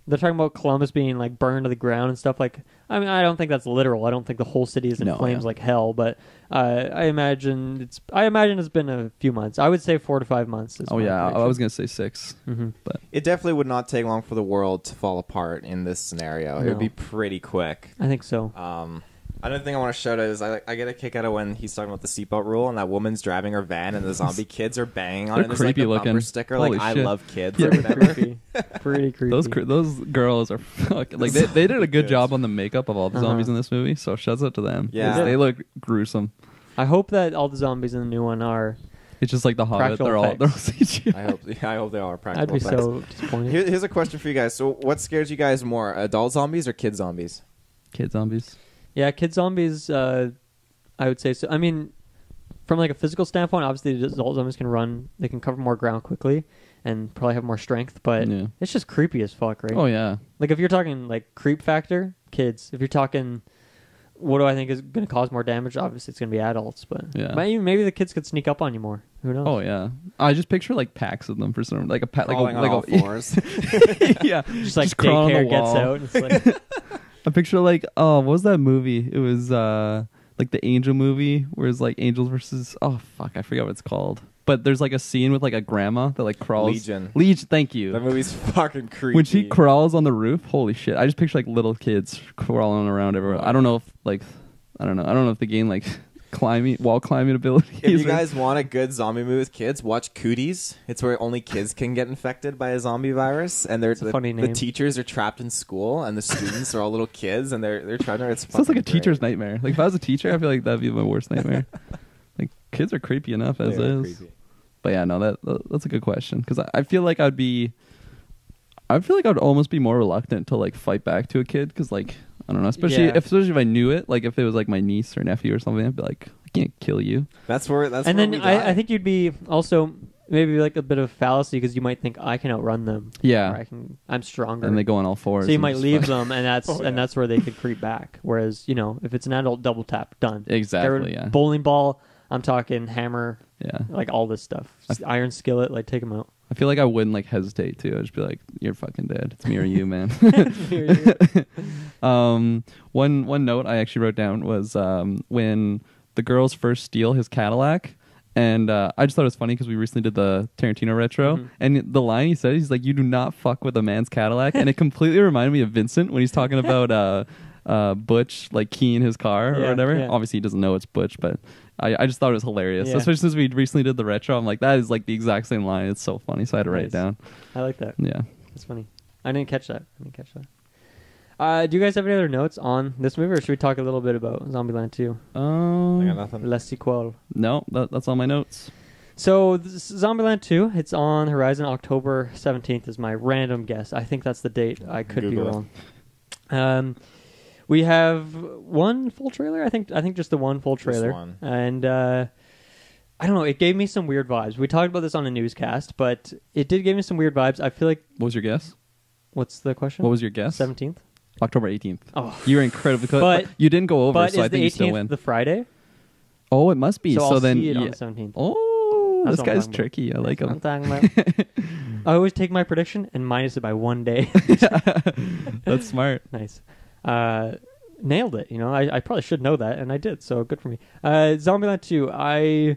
they're talking about Columbus being like burned to the ground and stuff. Like, I mean, I don't think that's literal. I don't think the whole city is in flames like hell. But I imagine it's been a few months. I would say 4 to 5 months. I was gonna say 6. But it definitely would not take long for the world to fall apart in this scenario. No. It would be pretty quick. I think so. Another thing I want to shout out is I get a kick out of when he's talking about the seatbelt rule and that woman's driving her van and the zombie kids are banging on it. And there's like a bumper sticker like "I love kids" or whatever. Pretty creepy. Those girls are fucking like they did a good job on the makeup of all the zombies in this movie. So shouts out to them. Yeah, they look gruesome. I hope that all the zombies in the new one are. It's just like the Hobbit. They're all CGI. I hope they are practical. I'd be so disappointed. Here's a question for you guys. So, what scares you guys more, adult zombies or kid zombies? Kid zombies. Yeah, kid zombies, I would say so. I mean, from like a physical standpoint, obviously the adult zombies can run. They can cover more ground quickly and probably have more strength, but it's just creepy as fuck, right? Oh, yeah. Like if you're talking like creep factor, kids. If you're talking what do I think is going to cause more damage, obviously it's going to be adults, but maybe the kids could sneak up on you more. Who knows? Oh, yeah. I just picture like packs of them for some like a pack like all fours. Yeah. Just like daycare gets out. And it's like... I picture like what was that movie? It was like the Angel movie where it's like angels versus I forgot what it's called. But there's like a scene with like a grandma that like crawls. Legion, thank you. That movie's fucking creepy. When she crawls on the roof, holy shit! I just picture like little kids crawling around everywhere. I don't know if they gain like wall climbing abilities. If you guys want a good zombie movie with kids, watch Cooties. It's where only kids can get infected by a zombie virus, and the teachers are trapped in school, and the students are all little kids, and they're trying to. It's sounds like a teacher's nightmare. Like if I was a teacher, I feel like that'd be my worst nightmare. Like kids are creepy enough as is. Creepy. But yeah, no, that's a good question because I feel like I'd almost be more reluctant to like fight back to a kid because like. I don't know, especially if I knew it, like if it was like my niece or nephew or something, I'd be like, I can't kill you. I think you'd be also maybe like a bit of fallacy because you might think I can outrun them. Yeah, or I'm stronger, and they go on all fours. So you might leave them, and that's where they could creep back. Whereas if it's an adult, double tap, done. Exactly. Yeah. Bowling ball. I'm talking hammer. Yeah. Like all this stuff. Iron skillet. Like take them out. I feel like I wouldn't like hesitate too. I'd just be like, "You're fucking dead. It's me or you, man." One note I actually wrote down was when the girls first steal his Cadillac, and I just thought it was funny because we recently did the Tarantino retro, and the line he said, he's like, "You do not fuck with a man's Cadillac," and it completely reminded me of Vincent when he's talking about Butch like keying his car or whatever. Yeah. Obviously, he doesn't know it's Butch, but. I just thought it was hilarious, especially since we recently did the retro. I'm like, that is like the exact same line. It's so funny, so I had to write it down. I like that. Yeah, that's funny. I didn't catch that. Do you guys have any other notes on this movie, or should we talk a little bit about Zombieland 2? I got nothing. La sequel. No, that's all my notes. So Zombieland 2, it's on Horizon. October 17th is my random guess. I think that's the date. I could be wrong. We have one full trailer. I think just the one full trailer. Just one. And I don't know. It gave me some weird vibes. We talked about this on a newscast, but it did give me some weird vibes. I feel like. What was your guess? What's the question? What was your guess? 17th. October 18th. Oh, you were incredibly close. But you didn't go over, so I think you still win. The Friday? Oh, it must be. So I'll then see it on the 17th. Oh, this guy's tricky. I like him. I always take my prediction and minus it by 1 day. That's smart. Nice. Nailed it. You know, I probably should know that, and I did. So good for me. Zombieland 2. I'm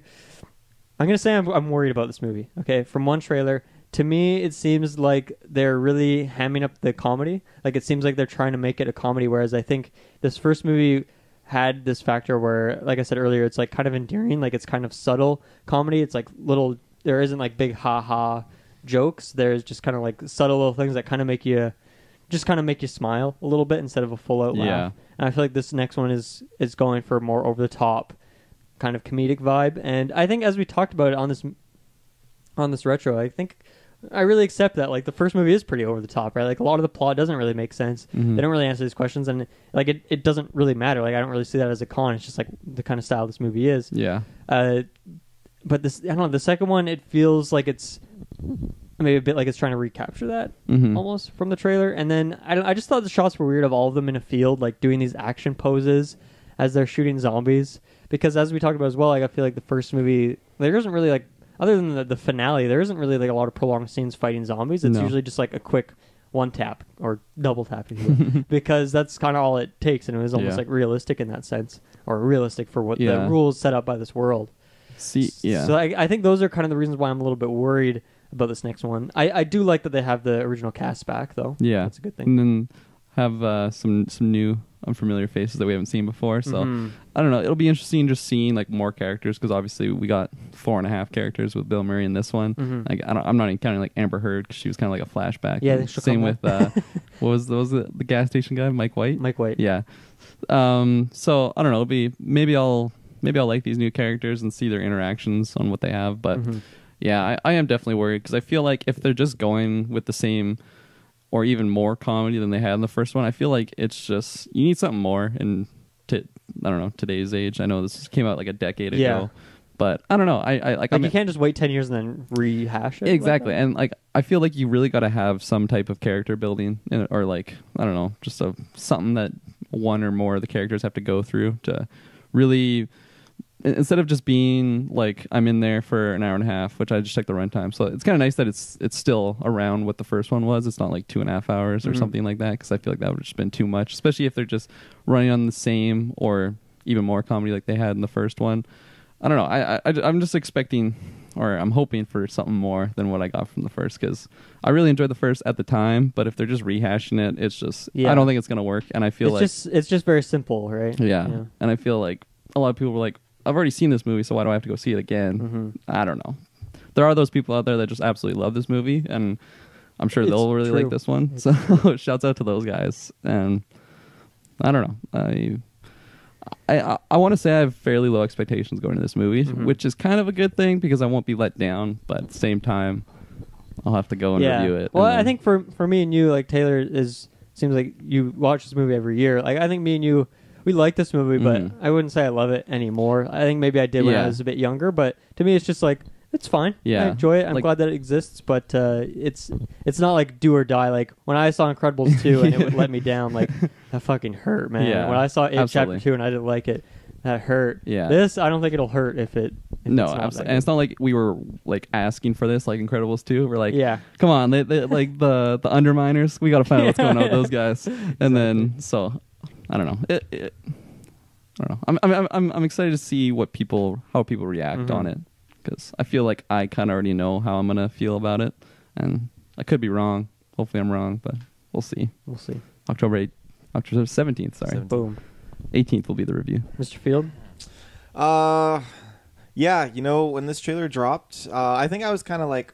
gonna say I'm worried about this movie. Okay, from one trailer. To me, it seems like they're really hamming up the comedy. Like, it seems like they're trying to make it a comedy, whereas I think this first movie had this factor where, like I said earlier, it's like kind of endearing. Like, it's kind of subtle comedy. It's like little, there isn't like big ha-ha jokes. There's just kind of like subtle little things that kind of make you smile a little bit instead of a full-out laugh. Yeah. And I feel like this next one is going for a more over-the-top kind of comedic vibe. And I think as we talked about it on this retro, I think I really accept that. Like, the first movie is pretty over the top, right? Like, a lot of the plot doesn't really make sense. Mm-hmm. They don't really answer these questions, and like it doesn't really matter. Like, I don't really see that as a con. It's just like the kind of style this movie is. Yeah. But this, I don't know. The second one, it feels like it's maybe a bit like it's trying to recapture that almost from the trailer. And then I just thought the shots were weird of all of them in a field, like doing these action poses as they're shooting zombies. Because as we talked about as well, like, I feel like the first movie, there isn't really like, other than the finale, there isn't really like a lot of prolonged scenes fighting zombies. It's usually just like a quick one tap or double tap, if you will, because that's kind of all it takes, and it was almost like realistic in that sense, or realistic for what the rules set up by this world. So I think those are kind of the reasons why I'm a little bit worried about this next one. I do like that they have the original cast back, though. Yeah, that's a good thing. And then have some new unfamiliar faces that we haven't seen before. So I don't know. It'll be interesting just seeing like more characters, because obviously we got 4.5 characters with Bill Murray in this one. Like, I'm not even counting like Amber Heard, because she was kind of like a flashback. Yeah, same with what was the gas station guy, Mike White. Mike White. Yeah. So I don't know. It'll be maybe I'll like these new characters and see their interactions on what they have. But yeah, I am definitely worried, because I feel like if they're just going with the same or even more comedy than they had in the first one, I feel like it's just, you need something more in I don't know, today's age. I know this came out like a decade ago, but I don't know. I like you can't just wait 10 years and then rehash it. Exactly. Like, and like, I feel like you really got to have some type of character building or like, I don't know, just something that one or more of the characters have to go through to really, instead of just being like, I'm in there for an hour and a half, which I just checked the runtime. So it's kind of nice that it's still around what the first one was. It's not like 2.5 hours or something like that, because I feel like that would have just been too much, especially if they're just running on the same or even more comedy like they had in the first one. I don't know. I'm just expecting, or I'm hoping for something more than what I got from the first, because I really enjoyed the first at the time, but if they're just rehashing it, it's just, I don't think it's going to work. And I feel it's just very simple, right? Yeah. And I feel like a lot of people were like, I've already seen this movie, so why do I have to go see it again? I don't know. There are those people out there that just absolutely love this movie, and I'm sure they'll really like this one. So shouts out to those guys. And I don't know. I want to say I have fairly low expectations going to this movie, which is kind of a good thing, because I won't be let down. But at the same time, I'll have to go and review it. Well, I think for me and you, like, Taylor seems like you watch this movie every year. Like, I think me and you, we like this movie, but I wouldn't say I love it anymore. I think maybe I did when I was a bit younger, but to me it's just like, it's fine. Yeah. I enjoy it. I'm glad that it exists, but it's not like do or die. Like, when I saw Incredibles 2 and it would let me down, like, that fucking hurt, man. Yeah, when I saw It Chapter 2 and I didn't like it, that hurt. Yeah. This, I don't think it'll hurt if no, absolutely. And it's not like we were like asking for this, like Incredibles 2. We're like, come on, they like the Underminers. We got to find out what's going on with those guys. And then I don't know. I don't know. I'm excited to see how people react on it, because I feel like I kind of already know how I'm gonna feel about it, and I could be wrong. Hopefully, I'm wrong, but we'll see. October 17th. Sorry. Boom. 18th will be the review. Mr. Field. Yeah. You know, when this trailer dropped, I think I was kind of like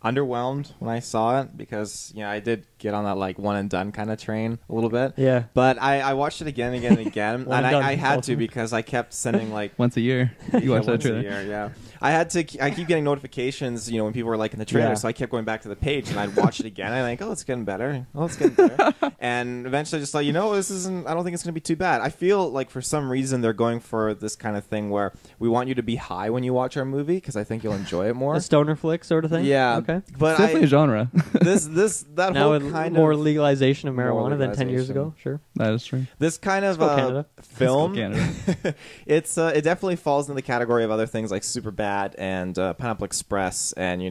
underwhelmed when I saw it, because I did get on that like one and done kind of train a little bit. Yeah. But I watched it again and again and again, and I had to because I kept sending like once a year. You watch that trailer? Once a year, yeah. I keep getting notifications, when people were liking the trailer, so I kept going back to the page and I'd watch it again. And I'm like, it's getting better. It's getting better. And eventually, I just like, this isn't. I don't think it's going to be too bad. I feel like for some reason they're going for this kind of thing where we want you to be high when you watch our movie because I think you'll enjoy it more. A stoner flick sort of thing. Yeah. Okay. But it's definitely a genre. That now whole with kind more of legalization of marijuana than 10 years ago. Sure. That is true. This kind of film, it definitely falls in the category of other things like Superbad and Pineapple Express, and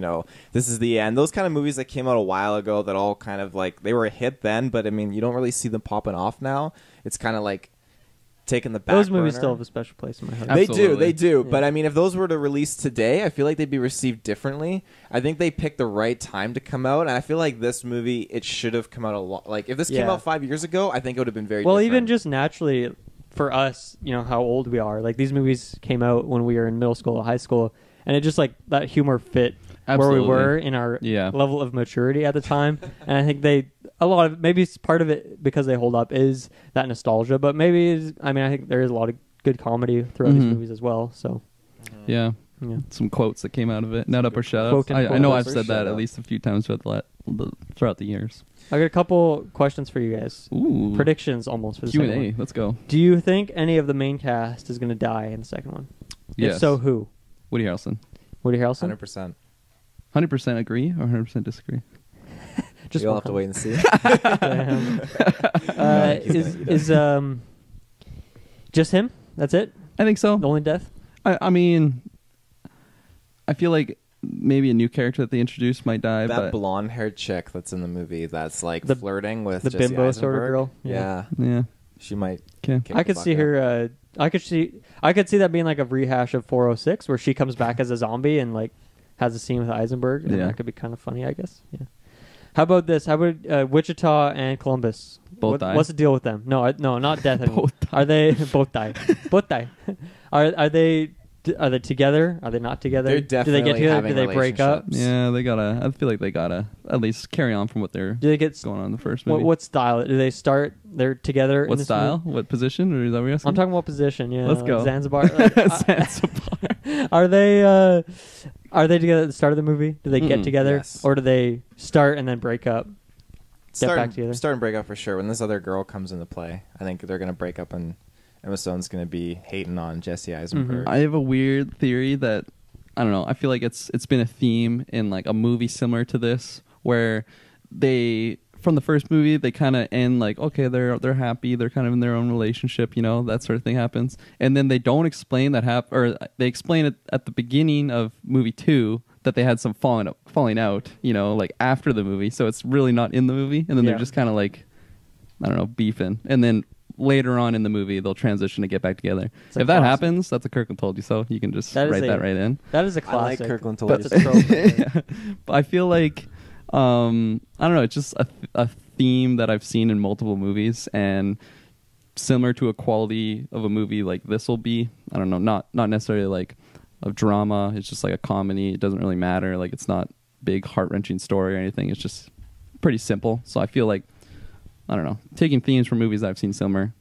This Is the End. Those kind of movies that came out a while ago that all kind of like they were a hit then, but I mean you don't really see them popping off now. It's kind of like taking the back Those movies burner. still have a special place in my heart. They do. Yeah. But I mean, if those were to release today, I feel like they'd be received differently. I think they picked the right time to come out, and I feel like this movie, it should have come out a lot. Like if this came out 5 years ago, I think it would have been very. Well, different. even just naturally, for us, how old we are. Like these movies came out when we were in middle school, high school, and it just like that humor fit where we were in our level of maturity at the time. And I think maybe part of it because they hold up is that nostalgia, but maybe I think there is a lot of good comedy throughout these movies as well. So yeah, some quotes that came out of it. Not up or shut up. I know I've said that at least a few times throughout the years. I got a couple questions for you guys. Ooh. Predictions almost for the Q&A. second one. Let's go. Do you think any of the main cast is going to die in the second one? Yes. If so, who? Woody Harrelson. 100%. 100% agree or 100% disagree? You'll have to wait and see. Is just him? That's it? I think so. The only death? I mean, I feel like maybe a new character that they introduced might die. That but blonde-haired chick that's in the movie that's like flirting with the Jesse bimbo Eisenberg. sort of girl. Yeah. She might. Okay. I could see her. I could see that being like a rehash of 406, where she comes back as a zombie and like has a scene with Eisenberg, and that could be kind of funny, I guess. Yeah. How about this? How about Wichita and Columbus? Both die. What's the deal with them? No, not death. Are they both die? Both die. Are they together? Are they not together? They're definitely Do they get together? Do they break up? Yeah, they gotta. I feel like they gotta at least carry on from what they're going on in the first movie. What style? Do they start? They're together. What in style? Movie? What position? Or is that what you're asking? I'm talking about position. Yeah, let's go. Zanzibar. Zanzibar. Are they together at the start of the movie? Do they get together, or do they start and then break up? Get back together. Start and break up for sure. When this other girl comes into play, I think they're gonna break up, and Emma Stone's gonna be hating on Jesse Eisenberg. I have a weird theory that I don't know. I feel like it's been a theme in like a movie similar to this, where they from the first movie they kind of end like okay they're happy, they're kind of in their own relationship, that sort of thing happens, and then they don't explain that or they explain it at the beginning of movie 2 that they had some falling out, like after the movie, so it's really not in the movie, and then they're just kind of like I don't know beefing, and then later on in the movie they'll transition to get back together. If that happens, that's a Kirkland told you so. You can just write that right in. That is a classic. I like Kirkland told you so. But I feel like I don't know, it's just a theme that I've seen in multiple movies, and similar to a quality of a movie like this will be, I don't know, not necessarily like a drama, it's just like a comedy. It doesn't really matter, like it's not big heart-wrenching story or anything, it's just pretty simple. So I feel like, I don't know, taking themes from movies I've seen similar,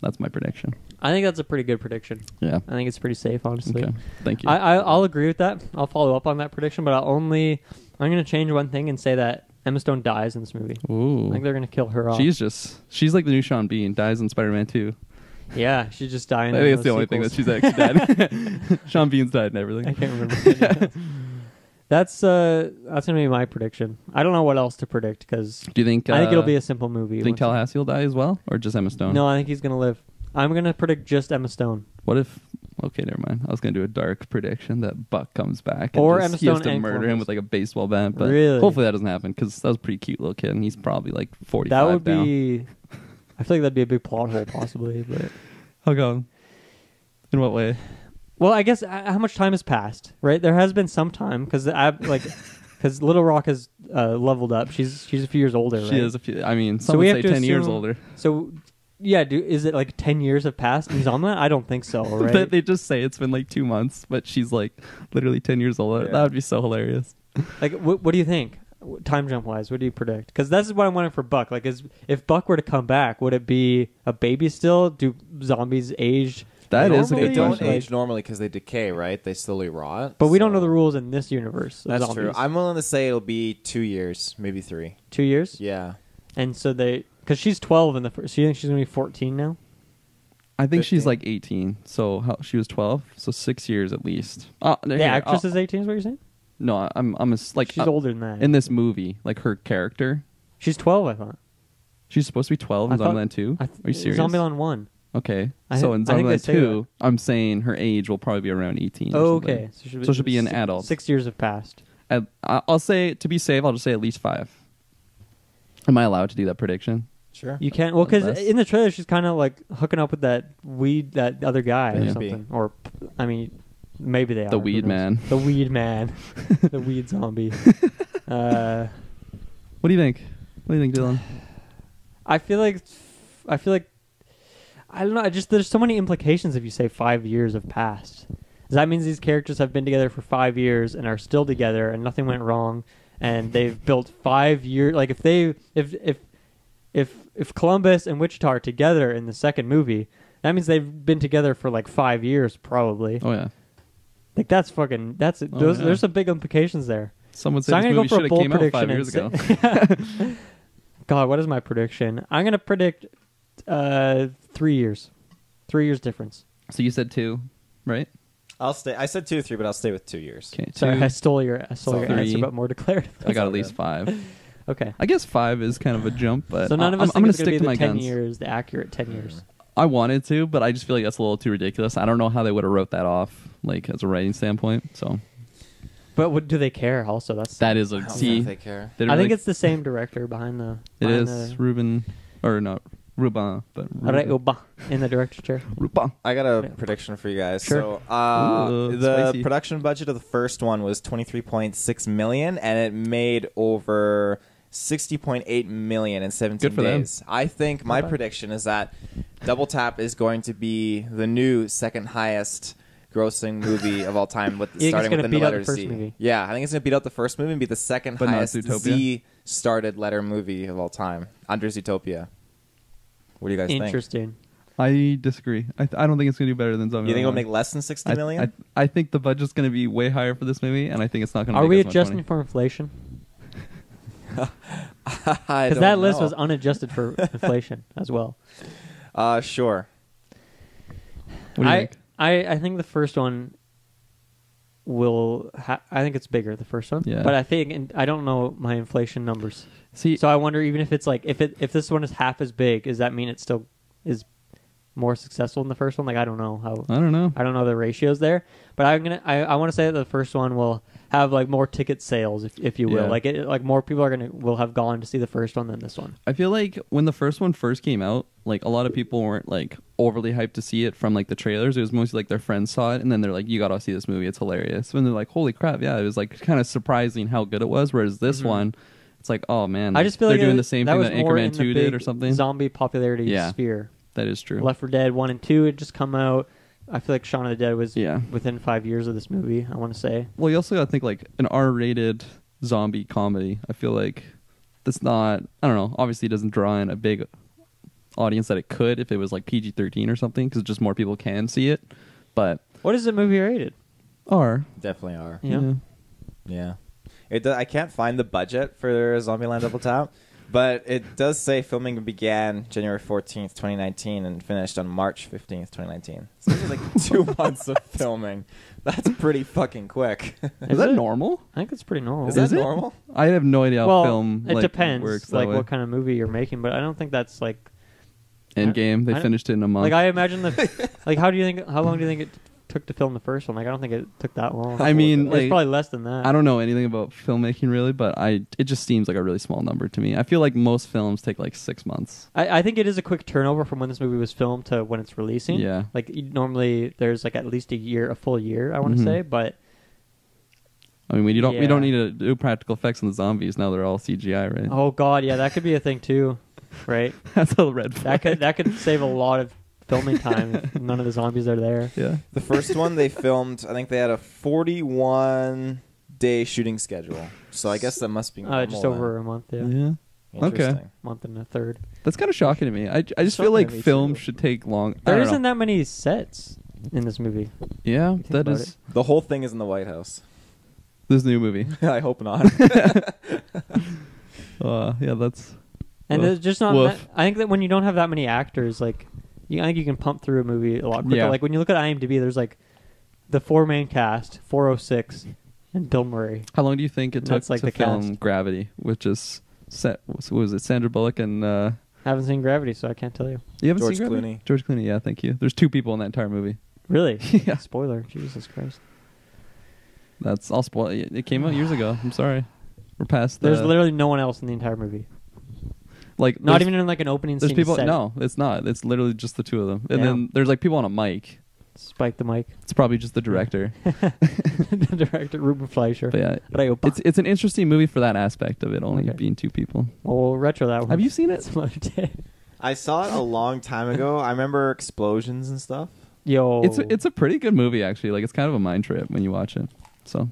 that's my prediction. I think that's a pretty good prediction. Yeah. I think it's pretty safe, honestly. Okay. Thank you. I'll agree with that. I'll follow up on that prediction, but I'm going to change one thing and say that Emma Stone dies in this movie. Ooh. I think they're going to kill her off. She's like the new Sean Bean, dies in Spider-Man 2. Yeah, she's just dying. I think it's the only thing that she's actually dead. Sean Bean's died and everything. I can't remember. That's gonna be my prediction. I don't know what else to predict because do you think? I think it'll be a simple movie. Do you think Tallahassee will die as well, or just Emma Stone? No, I think he's gonna live. I'm gonna predict just Emma Stone. What if? Okay, never mind. I was gonna do a dark prediction that Buck comes back or and Emma he has Stone to murder Columbus. him with like a baseball bat. But really? Hopefully that doesn't happen because that was a pretty cute little kid and he's probably like 45. That would now. be. I feel like that'd be a big plot hole, possibly. But how come? In what way? Well, I guess how much time has passed, right? There has been some time because Little Rock has leveled up. She's a few years older, right? She is a few. I mean, some would say 10 years older. So, yeah, is it like 10 years have passed in Zombieland? I don't think so, right? They just say it's been like 2 months, but she's like literally 10 years older. Yeah. That would be so hilarious. Like, what do you think? time jump wise, what do you predict? Because this is what I'm wondering for Buck. Like, if Buck were to come back, would it be a baby still? Do zombies age? That is a good question. question. They don't age normally because they decay, right? They slowly rot. But we don't know the rules in this universe. That's zombies. true. I'm willing to say it'll be 2 years, maybe 3. 2 years? Yeah. And so because she's 12 in the first. So you think she's going to be 14 now? I think 15. she's like 18. So she was 12. So 6 years at least. The actress is 18. Is what you're saying? No, she's older than that. In this movie, like her character. She's 12, I thought. She's supposed to be 12 in Zombieland 2? Are you serious? Zombieland 1. Okay. So in Zombieland 2, I'm saying her age will probably be around 18. Oh, okay. So she'll be an adult. 6 years have passed. I'll say, to be safe, I'll just say at least 5. Am I allowed to do that prediction? Sure. You can't. Well, because in the trailer, she's kind of like hooking up with that other guy or something. Or, I mean, maybe they are. The weed man. The weed man. The weed zombie. What do you think? What do you think, Dylan? I feel like I don't know. There's so many implications if you say 5 years have passed. That means these characters have been together for 5 years and are still together, and nothing went wrong, and they've built 5 years. Like if Columbus and Wichita are together in the second movie, that means they've been together for like 5 years, probably. Oh yeah. Like that's there's some big implications there. Someone said this movie should have came out 5 years ago. God, what is my prediction? I'm gonna predict 3 years. 3 years difference. So you said 2, right? I'll stay. I said 2 or 3, but I'll stay with 2 years. Okay. Sorry, I stole your three. answer, but more declarative. I got at least 5. Okay. I guess 5 is kind of a jump, but so none of us I'm think going it's to going stick to to be the my 10 guns. years, the accurate 10 years. I wanted to, but I just feel like that's a little too ridiculous. I don't know how they would have wrote that off, like as a writing standpoint. So, but do they care? Also, that is I a don't see. think they care. I think it's the same director behind the. It is Ruben, or not Ruben, but Ruben in the director's chair. Ruben. I got a prediction for you guys. Sure. So, the spicy. production budget of the first one was $23.6 million, and it made over $60.8 million in 17 Good for days. I think my bad. prediction is that Double Tap is going to be the new second highest grossing movie of all time, starting with the letter Z. Movie? Yeah, I think it's going to beat out the first movie and be the second But not highest Zootopia? Z-started letter movie of all time, under Zootopia. What do you guys think? Interesting. I disagree. I don't think it's going to do better than Zombieland. You think it'll 1. make less than 60 million? I think the budget's going to be way higher for this movie, and I think it's not going to. Are make we as much adjusting money. for inflation? Because Because that list was unadjusted for inflation as well. Sure. What do you think? I think the first one will. I think it's bigger, the first one. Yeah. But I think I don't know my inflation numbers. See, So I wonder, even if it's like if this one is half as big, does that mean it still is more successful than the first one? Like I don't know how. I don't know. I don't know the ratios there, but I want to say that the first one will have like more ticket sales, if you will. Yeah. Like more people will have gone to see the first one than this one. I feel like when the first one first came out, like a lot of people weren't like overly hyped to see it from like the trailers. It was mostly like their friends saw it, and then they're like, "You gotta see this movie; it's hilarious." And they're like, "Holy crap!" Yeah, it was like kind of surprising how good it was. Whereas this one, it's like, "Oh man, I just feel they're like doing the same thing that more in Anchorman the 2 did big or something." Zombie popularity sphere. That is true. Left 4 Dead 1 and 2 had just come out. I feel like Shaun of the Dead was Yeah. within 5 years of this movie, I want to say. Well, you also got to think like an R-rated zombie comedy. I feel like that's not. I don't know. Obviously, it doesn't draw in a big audience that it could if it was like PG-13 or something, because just more people can see it. But What is the movie rated? R. Definitely are. Yeah. Yeah. I can't find the budget for Zombieland Double Tap, but it does say filming began January 14th, 2019 and finished on March 15th, 2019. So this is like 2 months of filming. That's pretty fucking quick. Is that normal? I think it's pretty normal. Is that Is it? normal? I have no idea how well, film it like, depends, works that like way. what kind of movie you're making, but I don't think that's like Endgame, they I- finished it in a month. like I imagine like how long do you think it took to film the first one? Like I don't think it took that long. I mean, it's like, probably less than that. I don't know anything about filmmaking really, but it just seems like a really small number to me. I feel like most films take like 6 months. I think it is a quick turnover from when this movie was filmed to when it's releasing. Yeah. Like normally there's like at least a full year, I want to say, but I mean, we don't Yeah. need to do practical effects on the zombies now. They're all CGI, right? oh god, yeah, that could be a thing too, right? That's a red flag. that could save a lot of filming time if none of the zombies are there. Yeah. The first one they filmed, I think they had a $41 day shooting schedule. So I guess that must be normal, just over a month. Yeah. Interesting. Okay. Month and a third. That's kind of shocking to me. I just So feel like heavy, film too. should take long. There isn't that many sets in this movie. Yeah, think that about is The whole thing is in the White House. this new movie. I hope not. Yeah, that's. And there's just not. Woof. I think that when you don't have that many actors, like, I think you can pump through a movie a lot quicker. Yeah. Like when you look at IMDb, there's like the 4 main cast, 406, and Bill Murray. How long do you think it took That's like to the film cast. Gravity, which is set? What was it? Sandra Bullock and Haven't seen Gravity, so I can't tell you. you haven't George seen Gravity? Clooney. George Clooney. Yeah, thank you. There's 2 people in that entire movie. Really? Yeah. Spoiler. Jesus Christ. That's all spoil. It came out years ago. I'm sorry. We're past. There's literally no one else in the entire movie. like Not there's- even in like an opening There's scene. people. set. No, it's not. It's literally just the 2 of them. And Yeah. then there's like people on a mic. Spike the mic. It's probably just the director. The director, Ruben Fleischer. But yeah, It's it's an interesting movie for that aspect of it only Okay. being 2 people. well, we'll retro that one. Have you seen it? Some other day. I saw it a long time ago. I remember explosions and stuff. Yo. It's a pretty good movie actually. Like it's kind of a mind trip when you watch it. So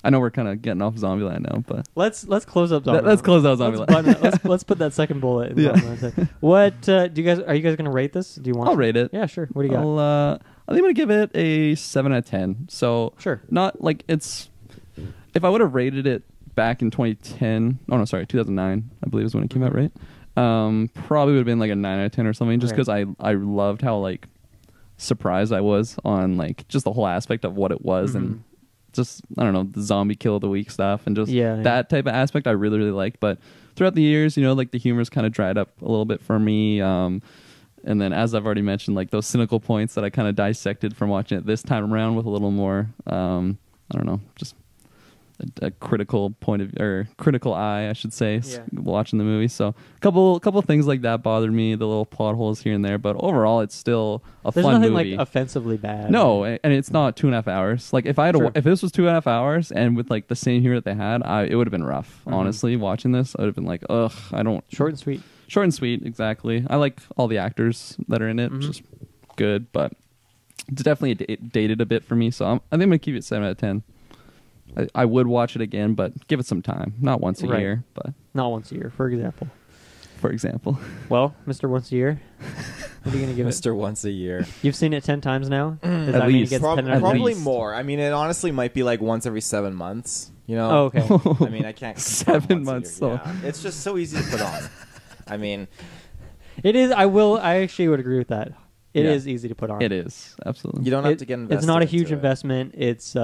I know we're kind of getting off Zombieland now, but Let's close up Zombieland. let's close out Let's Zombieland. button it. let's put that second bullet in Yeah. Zombieland. What are you guys going to rate this? Do you want I'll to? rate it. Yeah, sure. What do you got? I think I'm gonna give it a 7 out of 10. So Sure. not like it's. If I would have rated it back in 2010, oh no, sorry, 2009, I believe is when it came out, right? Probably would have been like a 9 out of 10 or something, just Okay. because I loved how like surprised I was on like just the whole aspect of what it was and just I don't know the zombie kill of the week stuff and just Yeah, that type of aspect I really liked. But throughout the years, like the humor's kind of dried up a little bit for me. And then, as I've already mentioned, like those cynical points that I kind of dissected from watching it this time around with a little more, I don't know, just a critical point of or critical eye, I should say, Yeah. watching the movie. So, a couple things like that bothered me, the little plot holes here and there. But overall, it's still a There's fun nothing movie. like offensively bad. No, and it's not 2.5 hours. Like if I had Sure. if this was 2.5 hours and with like the same humor that they had, it would have been rough. Honestly, watching this, I would have been like, ugh, I don't. Short and sweet. Short and sweet, exactly. I like all the actors that are in it, which is good, but it's definitely dated a bit for me. So I think I'm gonna keep it 7 out of 10. I would watch it again, but give it some time. Not once a Right. year, but Not once a year, for example. for example. Well, Mr. Once a Year, what are you going to give it? Mr. Once a year. You've seen it 10 times now? Does At that mean it least. gets 10 out of 10? Probably least. more. I mean, it honestly might be like once every 7 months. Oh, okay. I mean, I can't. 7 once a months, year. so- Yeah. It's just so easy to put on. I mean, It is. I actually would agree with that. It Yeah. is easy to put on. It is, absolutely. you don't have to get invested. It's not a huge into it. investment. It's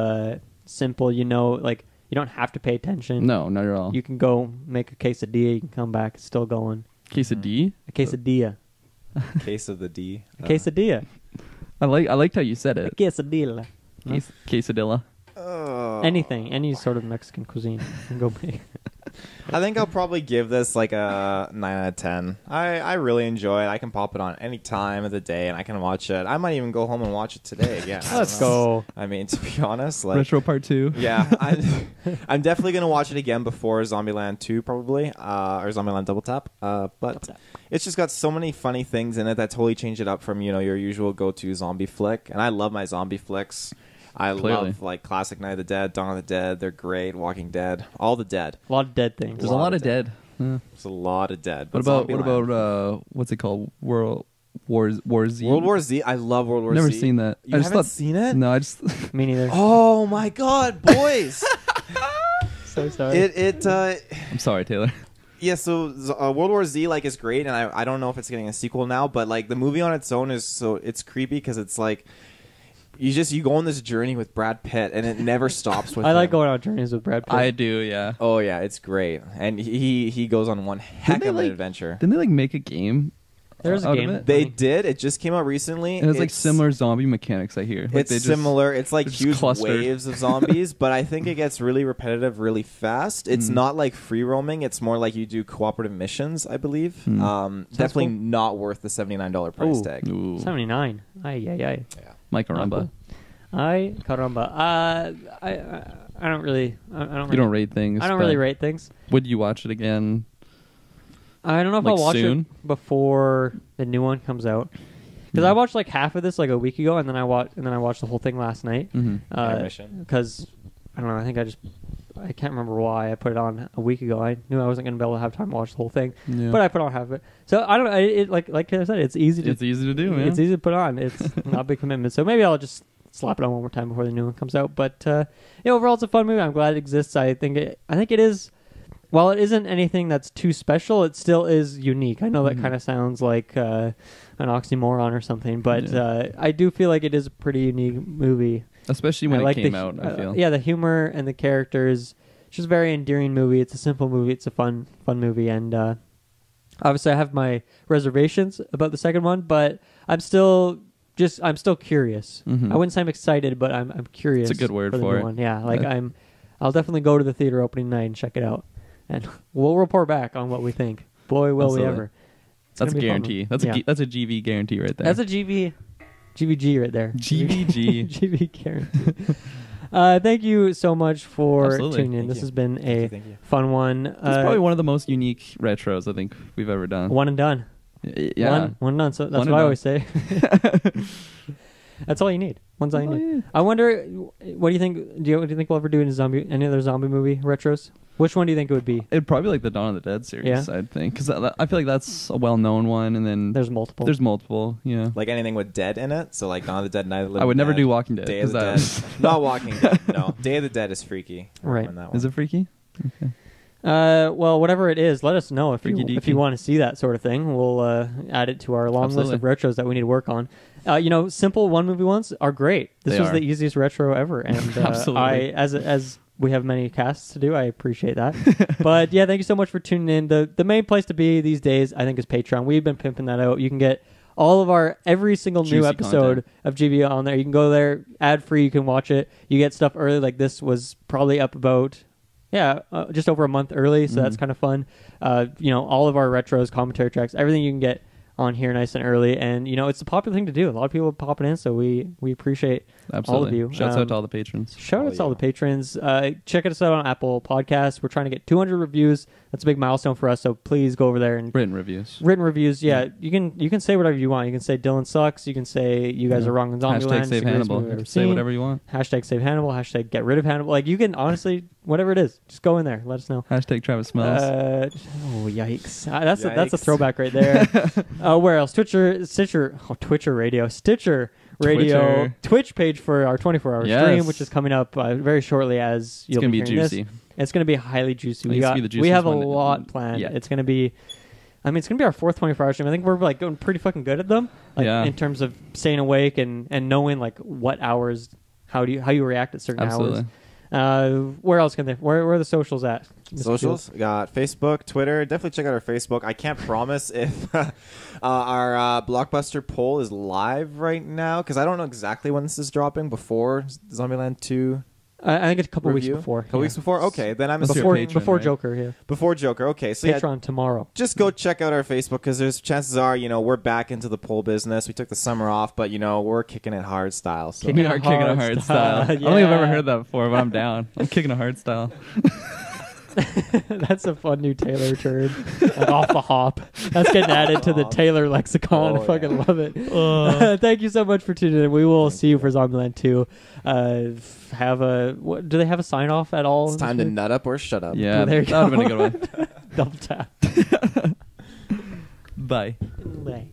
simple. Like you don't have to pay attention. No, not at all. You can go make a quesadilla. You can come back. It's still going. Quesadilla? A quesadilla. Case of the D. A quesadilla. I liked how you said A it. quesadilla. Quesadilla. Anything. Any sort of Mexican cuisine. You can go make. I think I'll probably give this like a 9 out of 10. I really enjoy it. I can pop it on any time of the day and I can watch it. I might even go home and watch it today again. I Let's don't know. go. I mean, to be honest, like Retro Part 2. yeah, I'm definitely gonna watch it again before Zombieland 2 probably, or Zombieland Double Tap. But it's just got so many funny things in it that totally change it up from your usual go-to zombie flick. And I love my zombie flicks. I Clearly. love like classic Night of the Dead, Dawn of the Dead. They're great. Walking Dead, all the dead. A lot of dead things. There's a lot of dead. Yeah. There's a lot of dead. What But about Zombieland- what's it called? War Z. World War Z? I love World War Never Z. seen that. You I just haven't thought- seen it? No, I just Me neither. Oh my god, boys! So sorry. I'm sorry, Taylor. Yeah, so World War Z like is great, and I don't know if it's getting a sequel now, but like the movie on its own it's creepy because it's like you go on this journey with Brad Pitt and it never stops with I like him. going on journeys with Brad Pitt. I do, yeah. Oh yeah, it's great, and he goes on one heck they, of an like- adventure. Didn't they like make a game? There's a out of game. it? They did. It just came out recently. And it's like similar zombie mechanics, I hear. Like It's they just, similar. It's like they're just huge clustered. waves of zombies, but I think it gets really repetitive really fast. It's not like free roaming. It's more like you do cooperative missions, I believe. Definitely cool. not worth the $79 price Ooh. tag. Ooh. 79. Ay. Yeah. Mike Aramba. Ay, caramba. I don't really. I don't. You don't rate things. I don't but really rate things. Would you watch it again? I don't know if Like I'll watch soon? it before the new one comes out. Because I watched like half of this like a week ago, and then I watched the whole thing last night. Mm-hmm. Intermission. Because I don't know. I think I just I can't remember why I put it on a week ago. I knew I wasn't going to be able to have time to watch the whole thing, but I put on half of it. So I don't. Like I said, it's easy to. It's easy to do, man. It's easy to put on. It's not a big commitment. So maybe I'll just slap it on one more time before the new one comes out. But overall, it's a fun movie. I'm glad it exists. I think it is. While it isn't anything that's too special, it still is unique. I know that kind of sounds like an oxymoron or something, but I do feel like it is a pretty unique movie. Especially when it came out, I feel. Yeah, the humor and the characters. It's just a very endearing movie. It's a simple movie. It's a fun movie. And obviously I have my reservations about the second one, but I'm still curious. Mm-hmm. I wouldn't say I'm excited, but I'm curious. It's a good word for the for new it. one. Yeah, I'll definitely go to the theater opening night and check it out. And we'll report back on what we think. Boy, will we ever. That's a guarantee. That's a GV guarantee right there. That's a GVG right there. GVG. GV guarantee. Thank you so much for tuning in. This has been a fun one. It's probably one of the most unique retros I think we've ever done. One and done. Yeah. One and done. So that's what I always say. That's all you need. One's all you need. I wonder, what do you think? Do you think we'll ever do any other zombie movie retros? Which one do you think it would be? It'd probably like the Dawn of the Dead series, I'd think. Because I feel like that's a well-known one, and then... There's multiple, yeah. Like anything with dead in it? So like Dawn of the Dead, Night of the Living I would never Dead, do Walking Dead. Day of the Dead. Not Walking Dead, no. Day of the Dead is freaky. Right. Is it freaky? Okay. Well, whatever it is, let us know if you want to see that sort of thing. We'll add it to our long list of retros that we need to work on. Simple one-movie ones are great. This was the easiest retro ever. And Absolutely. As we have many casts to do, I appreciate that. But yeah, thank you so much for tuning in. The main place to be these days, I think, is Patreon. We've been pimping that out. You can get all of every single new episode of GV on there. You can go there, ad-free, you can watch it. You get stuff early, like this was probably up about... just over a month early, so that's kind of fun. All of our retros, commentary tracks, everything you can get on here nice and early. And, it's a popular thing to do. A lot of people popping in, so we appreciate all of you. Shouts out to all the patrons. Shout out to all the patrons. Check us out on Apple Podcasts. We're trying to get 200 reviews. That's a big milestone for us, so please go over there and... Written reviews, yeah. You can say whatever you want. You can say Dylan sucks. You can say you guys are wrong on Zombieland. Hashtag save Hannibal. Say whatever you want. Hashtag save Hannibal. Hashtag get rid of Hannibal. Like, you can honestly, whatever it is, just go in there. Let us know. Hashtag Travis smells. Yikes. That's a throwback right there. Where else? Twitcher Radio Twitch page for our 24-hour stream, which is coming up very shortly. As you'll be hearing juicy. It's going to be highly juicy. We have a lot planned. Yeah. It's going to be... it's going to be our fourth 24-hour stream. I think we're going pretty fucking good at them, in terms of staying awake and knowing what hours, how you react at certain hours. Where else can where are the socials at? Socials? We got Facebook, Twitter. Definitely check out our Facebook. I can't promise if our Blockbuster poll is live right now, because I don't know exactly when this is dropping, before Zombieland 2. I think it's a couple weeks before. Couple weeks before? Okay, then I'm before Joker, yeah. Before Joker, okay. So Patreon tomorrow. Just go check out our Facebook, because there's chances are, we're back into the poll business. We took the summer off, but, we're kicking it hard style. So. Kicking a hard style. I don't think I've ever heard that before, but I'm down. I'm kicking a hard style. That's a fun new Taylor turn. Off the hop. That's getting added to the Taylor lexicon. I fucking love it. Thank you so much for tuning in. We will see you for Zombieland 2. Do they have a sign off at all? It's time to nut up or shut up. Yeah, that would have been a good one. Double tap. Bye. Bye.